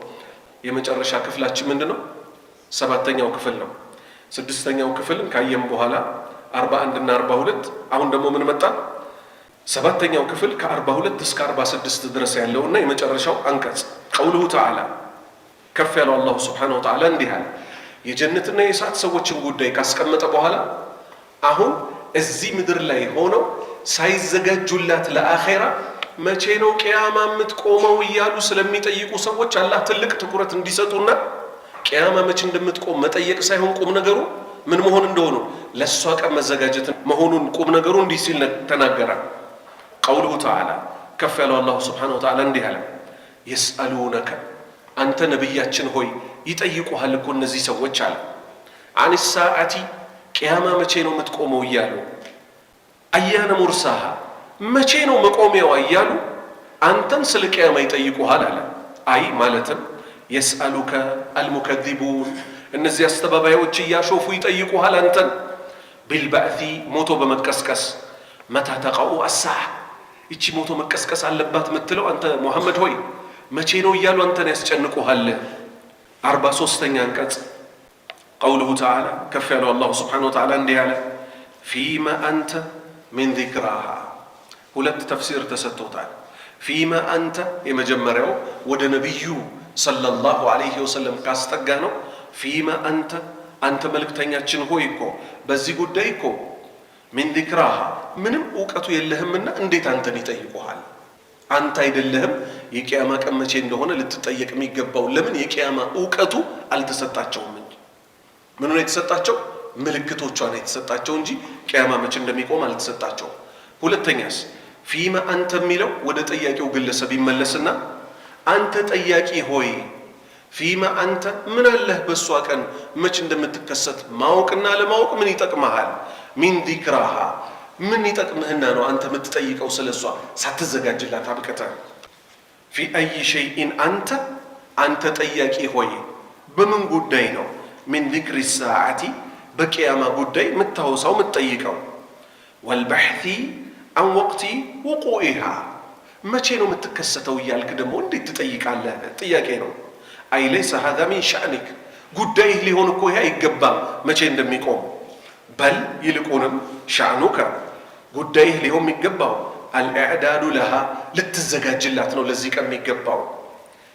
የመጨረሻ ክፍላችን ምንድነው? 7ኛው ክፍል ነው። 6ኛው ክፍልን ካየም በኋላ 41 እና 42 አሁን ደግሞ ምን መጣ? 7ኛው ክፍል ከ42 እስከ 46 ድረስ ያለውና የመጨረሻው አንቀጽ ቀውሉሁ ተዓላ ከፍ ያለው አላሁ ሱብሓነሁ ወተዓላ እንዲህ አለ። የጀነትና የእሳት ሰዎችን ጉዳይ ካስቀመጠ በኋላ አሁን እዚህ ምድር ላይ ሆነው ሳይዘጋጁላት ለአኼራ መቼ ነው ቂያማ የምትቆመው እያሉ ስለሚጠይቁ ሰዎች አላህ ትልቅ ትኩረት እንዲሰጡና ቂያማ መቼ እንደምትቆም መጠየቅ ሳይሆን ቁም ነገሩ ምን መሆን እንደሆነ ለሷ ቀን መዘጋጀት መሆኑን ቁም ነገሩ እንዲህ ሲል ተናገረ። ቀውሉሁ ተዓላ ከፍ ያለው አላሁ ሱብሓነሁ ወተዓላ እንዲህ አለ። የስአሉነከ አንተ ነቢያችን ሆይ ይጠይቁሃል እኮ እነዚህ ሰዎች አለ አን ሰዓቲ ቂያማ መቼ ነው የምትቆመው እያሉ አያነ ሙርሳሃ መቼ ነው መቆሚያዋ እያሉ አንተን ስለ ቂያማ ይጠይቁሃል አለ። አይ ማለትም የስአሉከ አልሙከዚቡን እነዚህ አስተባባዮች እያሾፉ ይጠይቁሃል አንተን ቢልባዕቲ ሞቶ በመቀስቀስ መታ ተቀኡ አሳዕ ይቺ ሞቶ መቀስቀስ አለባት የምትለው አንተ ሙሐመድ ሆይ መቼ ነው እያሉ አንተን ያስጨንቁሃል። 43ኛ አንቀጽ ቀውሉሁ ተዓላ ከፍ ያለው አላሁ ሱብሓነሁ ወተዓላ እንዲህ አለ። ፊማ አንተ ሚን ዚክራሃ ሁለት ተፍሲር ተሰጥቶታል። ፊማ አንተ የመጀመሪያው ወደ ነቢዩ ሰለላሁ ዐለይሂ ወሰለም ካስጠጋ ነው። ፊማ አንተ መልእክተኛችን ሆይ እኮ በዚህ ጉዳይ እኮ ሚን ዚክራሃ ምንም እውቀቱ የለህምና እንዴት አንተን ይጠይቁሃል? አንተ አይደለህም የቂያማ ቀን መቼ እንደሆነ ልትጠየቅ የሚገባው። ለምን የቂያማ እውቀቱ አልተሰጣቸውም እንጂ ምን ነው የተሰጣቸው? ምልክቶቿ ነው የተሰጣቸው እንጂ ቂያማ መቼ እንደሚቆም አልተሰጣቸውም። ሁለተኛስ ፊማ አንተ የሚለው ወደ ጠያቂው ግለሰብ ይመለስና አንተ ጠያቂ ሆይ ፊማ አንተ ምን አለህ በሷ ቀን መቼ እንደምትከሰት ማወቅና ለማወቅ ምን ይጠቅመሃል? ሚን ዚክራሃ ምን ይጠቅምህና ነው አንተ የምትጠይቀው ስለሷ ሳትዘጋጅላት አብቀተህ? ፊ አይ ሸይኢን አንተ ጠያቂ ሆይ በምን ጉዳይ ነው? ሚን ዚክሪ ሰዓቲ በቂያማ ጉዳይ የምታወሳው የምትጠይቀው። ወልበሕቲ አን ወቅቲ ውቁኢሃ መቼ ነው የምትከሰተው እያልክ ደግሞ እንዴት ትጠይቃለህ? ጥያቄ ነው። አይ ለይሰ ሃዛ ሚን ሸእኒክ ጉዳይህ ሊሆን እኮ ይሄ አይገባም መቼ እንደሚቆም። በል ይልቁንም ሸእኑከ ጉዳይህ ሊሆን የሚገባው አልኢዕዳዱ ለሃ ልትዘጋጅላት ነው ለዚህ ቀን የሚገባው።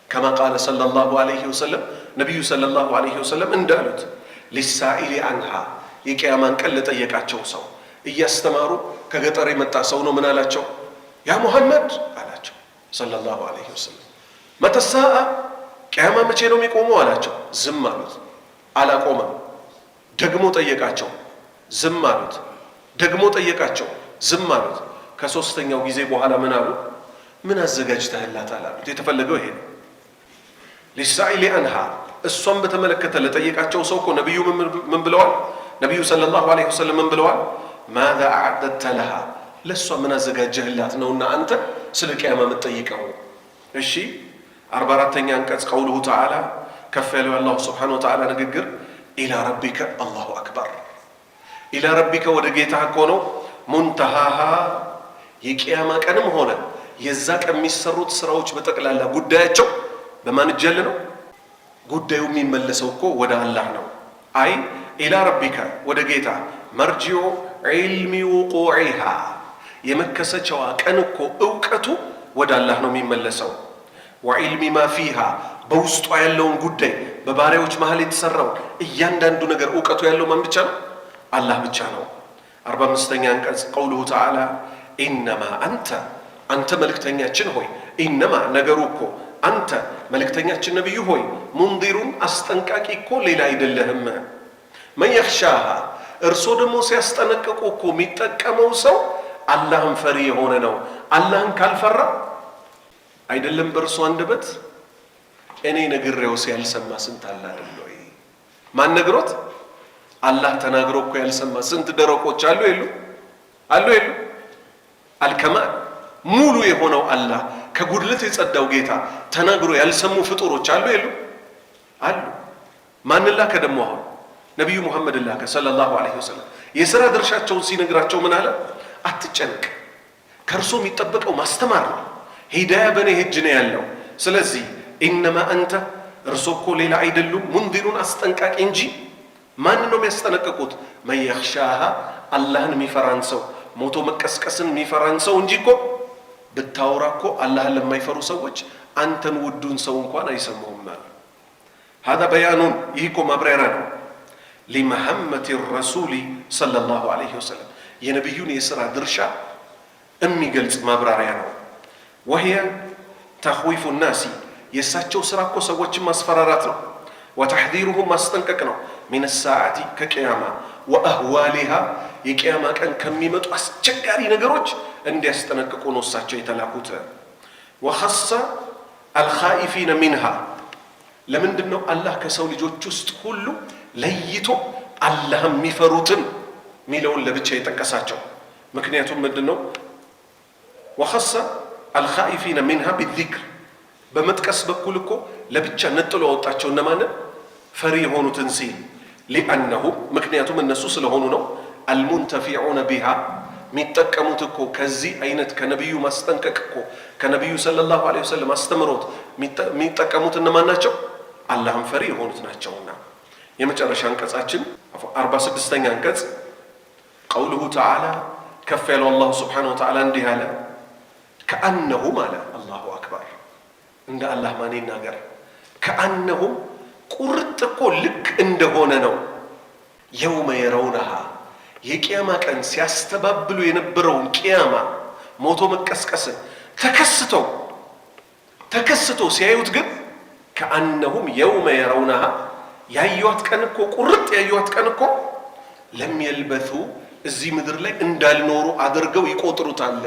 ከማ ቃለ ሰለላሁ ዐለይሂ ወሰለም ነቢዩ ሰለላሁ ዐለይሂ ወሰለም እንዳሉት ሊሳኢሊ አንሃ የቂያማን ቀን ለጠየቃቸው ሰው እያስተማሩ ከገጠር የመጣ ሰው ነው። ምን አላቸው? ያ ሙሐመድ አላቸው ሰለላሁ ዐለይሂ ወሰለም መተሳአ ቂያማ መቼ ነው የሚቆመው አላቸው። ዝም አሉት፣ አላቆመም። ደግሞ ጠየቃቸው፣ ዝም አሉት። ደግሞ ጠየቃቸው፣ ዝም አሉት። ከሶስተኛው ጊዜ በኋላ ምን አሉ? ምን አዘጋጅተህላታል አሉት። የተፈለገው ይሄ ነው። ሊሳኢሊ አንሃ እሷን በተመለከተ ለጠየቃቸው ሰው እኮ ነቢዩ ምን ብለዋል? ነቢዩ ሰለላሁ ዐለይሂ ወሰለም ምን ብለዋል? ማዛ አዕደድተ ለሃ ለእሷ ምን አዘጋጀህላት ነውና አንተ ስለ ቅያማ የምትጠይቀው። እሺ 44ኛ አንቀጽ ቀውሉሁ ተዓላ ከፍ ያለው አላሁ ስብሓነሁ ወተዓላ ንግግር ኢላ ረቢከ አላሁ አክበር ኢላ ረቢከ ወደ ጌታ እኮ ነው ሙንተሃሃ የቅያማ ቀንም ሆነ የዛ ቀን የሚሰሩት ስራዎች በጠቅላላ ጉዳያቸው በማን እጅ ያለ ነው? ጉዳዩ የሚመለሰው እኮ ወደ አላህ ነው። አይ ኢላ ረቢከ ወደ ጌታ መርጂዑ ዒልሚ ውቁዒሃ የመከሰቻዋ ቀን እኮ እውቀቱ ወደ አላህ ነው የሚመለሰው። ወዒልሚ ማ ፊሃ በውስጧ ያለውን ጉዳይ በባሪያዎች መሀል የተሰራው እያንዳንዱ ነገር እውቀቱ ያለው ማን ብቻ ነው? አላህ ብቻ ነው። 45ኛ አንቀጽ ቀውሉሁ ተዓላ ኢነማ አንተ መልእክተኛችን ሆይ ኢነማ ነገሩ እኮ አንተ መልእክተኛችን ነቢዩ ሆይ ሙንዚሩን አስጠንቃቂ እኮ ሌላ አይደለህም። መን የኽሻሃ እርሶ ደግሞ ሲያስጠነቅቁ እኮ የሚጠቀመው ሰው አላህን ፈሪ የሆነ ነው። አላህን ካልፈራ አይደለም በእርሶ አንደበት እኔ ነግሬው ያልሰማ ስንት አለ አይደል ወይ? ማን ነግሮት? አላህ ተናግሮ እኮ ያልሰማ ስንት ደረቆች አሉ የሉ? አልከማል ሙሉ የሆነው አላህ ከጉድለት የጸዳው ጌታ ተናግሮ ያልሰሙ ፍጡሮች አሉ የሉ? አሉ። ማን ላከ ደግሞ? አሁን ነቢዩ ሙሐመድ ላከ ሰለላሁ ዐለይሂ ወሰለም። የሥራ ድርሻቸውን ሲነግራቸው ምን አለ? አትጨነቅ፣ ከእርሶ የሚጠበቀው ማስተማር ነው። ሂዳያ በእኔ እጅ ነው ያለው። ስለዚህ ኢነማ አንተ እርሶ እኮ ሌላ አይደሉም ሙንዚሩን አስጠንቃቂ እንጂ። ማን ነው የሚያስጠነቅቁት? መን የኽሻሃ አላህን የሚፈራን ሰው ሞቶ መቀስቀስን የሚፈራን ሰው እንጂ እኮ ብታወራ እኮ አላህን ለማይፈሩ ሰዎች አንተን ውዱን ሰው እንኳን አይሰማውም ማለት هذا በያኑን ይህ እኮ ማብራሪያ ነው ሊመሐመት ረሱሊ ሰለላሁ ዐለይሂ ወሰለም የነቢዩን የሥራ ድርሻ የሚገልጽ ማብራሪያ ነው። ወህየ ተኽዊፉ ናሲ የእሳቸው ሥራ እኮ ሰዎችን ማስፈራራት ነው። ወተሕዚሩሁም ማስጠንቀቅ ነው። ሚን ሰዓቲ ከቅያማ ወአህዋሊሃ የቅያማ ቀን ከሚመጡ አስቸጋሪ ነገሮች እንዲያስጠነቅቁ ነው እሳቸው የተላኩት። ወኸሰ አልኻኢፊነ ሚንሃ ለምንድን ነው አላህ ከሰው ልጆች ውስጥ ሁሉ ለይቶ አላህ የሚፈሩትን ሚለውን ለብቻ የጠቀሳቸው? ምክንያቱም ምንድን ነው? ወኸሰ አልኻኢፊነ ሚንሃ ቢዚክር በመጥቀስ በኩል እኮ ለብቻ ነጥሎ ያወጣቸው እነማንን? ፈሪ የሆኑትን ሲል ሊአነሁ ምክንያቱም እነሱ ስለሆኑ ነው። አልሙንተፊዑነ ቢሃ የሚጠቀሙት እኮ ከዚህ አይነት ከነቢዩ ማስጠንቀቅ እኮ ከነቢዩ ሰለላሁ ዐለይሂ ወሰለም አስተምሮት የሚጠቀሙት እነማን ናቸው? አላህን ፈሪ የሆኑት ናቸውና። የመጨረሻ አንቀጻችን 46ኛ አንቀጽ ቀውሉሁ ተዓላ ከፍ ያለው አላሁ ስብሓነሁ ወተዓላ እንዲህ አለ። ከአነሁም አለ አላሁ አክበር እንደ አላህ ማን ይናገር? ከአነሁም ቁርጥ እኮ ልክ እንደሆነ ነው። የውመ የረውነሃ የቅያማ ቀን ሲያስተባብሉ የነበረውን ቅያማ ሞቶ መቀስቀስን ተከስቶ ሲያዩት ግን ከአነሁም የውመ የረውነሃ ያዩዋት ቀን እኮ ቁርጥ ያዩዋት ቀን እኮ ለም የልበቱ እዚህ ምድር ላይ እንዳልኖሩ አድርገው ይቆጥሩታል።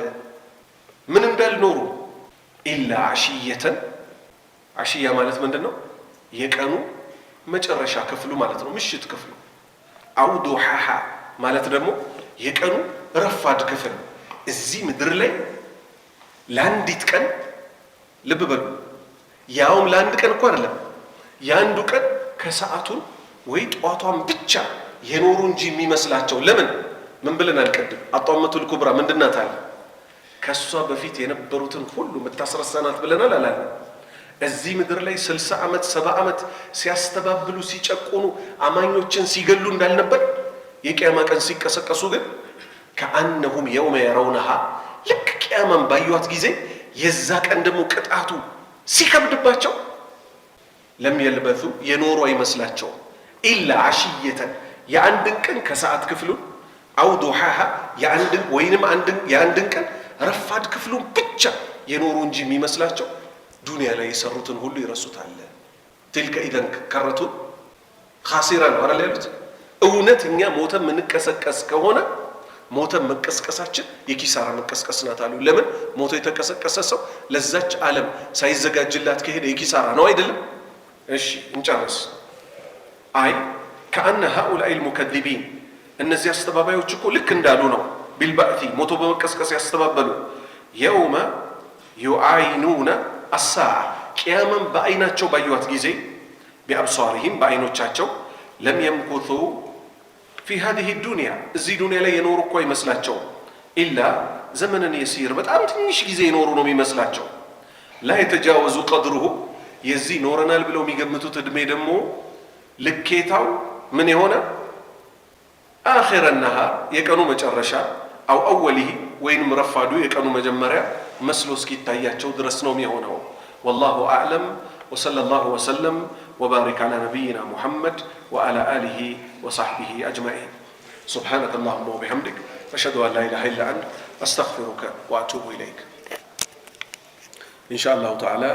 ምን እንዳልኖሩ? ኢላ አሽየተን አሽያ ማለት ምንድን ነው? የቀኑ መጨረሻ ክፍሉ ማለት ነው፣ ምሽት ክፍሉ። አው ዱሃሃ ማለት ደግሞ የቀኑ ረፋድ ክፍል። እዚህ ምድር ላይ ለአንዲት ቀን ልብ በሉ፣ ያውም ለአንድ ቀን እኮ አይደለም፣ የአንዱ ቀን ከሰዓቱን ወይ ጠዋቷን ብቻ የኖሩ እንጂ የሚመስላቸው። ለምን? ምን ብለናል ቅድም? አጧመቱል ኩብራ ምንድናት አለ? ከሷ በፊት የነበሩትን ሁሉ የምታስረሳናት ብለናል አላለ? እዚህ ምድር ላይ 60 ዓመት 70 ዓመት ሲያስተባብሉ ሲጨቁኑ አማኞችን ሲገሉ እንዳልነበር የቅያማ ቀን ሲቀሰቀሱ ግን ከአነሁም የውመ የረውነሃ ልክ ቅያማን ባዩት ጊዜ የዛ ቀን ደግሞ ቅጣቱ ሲከብድባቸው ለም የልበቱ የኖሩ አይመስላቸው ኢላ አሽየተን የአንድን ቀን ከሰዓት ክፍሉን አው ዱሃሃ የአንድን ቀን ረፋድ ክፍሉን ብቻ የኖሩ እንጂ የሚመስላቸው ዱንያ ላይ የሰሩትን ሁሉ ይረሱታል። ትልከ ኢዘን ከረቱን ኻሲራ ነው አይደል ያሉት? እውነት እኛ ሞተን የምንቀሰቀስ ከሆነ ሞተ መቀስቀሳችን የኪሳራ መቀስቀስ ናት አሉ። ለምን ሞቶ የተቀሰቀሰ ሰው ለዛች ዓለም ሳይዘጋጅላት ከሄደ የኪሳራ ነው አይደለም? እሺ እንጨርስ። አይ ከአነ ሃኡላኢ ልሙከዚቢን እነዚህ አስተባባዮች እኮ ልክ እንዳሉ ነው። ቢልባእቲ ሞቶ በመቀስቀስ ያስተባበሉ የውመ ዩዓይኑነ አሳዓ ቅያመን በአይናቸው ባዩዋት ጊዜ ቢአብሷሪሂም በአይኖቻቸው ለም የምኩቱ ፊ ሃዚህ ዱንያ እዚህ ዱንያ ላይ የኖሩ እኮ አይመስላቸው ኢላ ዘመንን የሲር በጣም ትንሽ ጊዜ የኖሩ ነው የሚመስላቸው። ላ የተጃወዙ ቀድሩሁ የዚህ ኖረናል ብለው የሚገምቱት እድሜ ደግሞ ልኬታው ምን የሆነ አኺረ ነሃር የቀኑ መጨረሻ አው አወሊሂ ወይንም ረፋዱ የቀኑ መጀመሪያ መስሎ እስኪታያቸው ድረስ ነው የሚሆነው። ወላሁ አዕለም ወሰለ ላሁ ወሰለም وبارك على نبينا محمد وعلى آله وصحبه أجمعين. سبحانك اللهم وبحمدك أشهد أن لا إله إلا أنت أستغفرك وأتوب إليك. إن شاء الله تعالى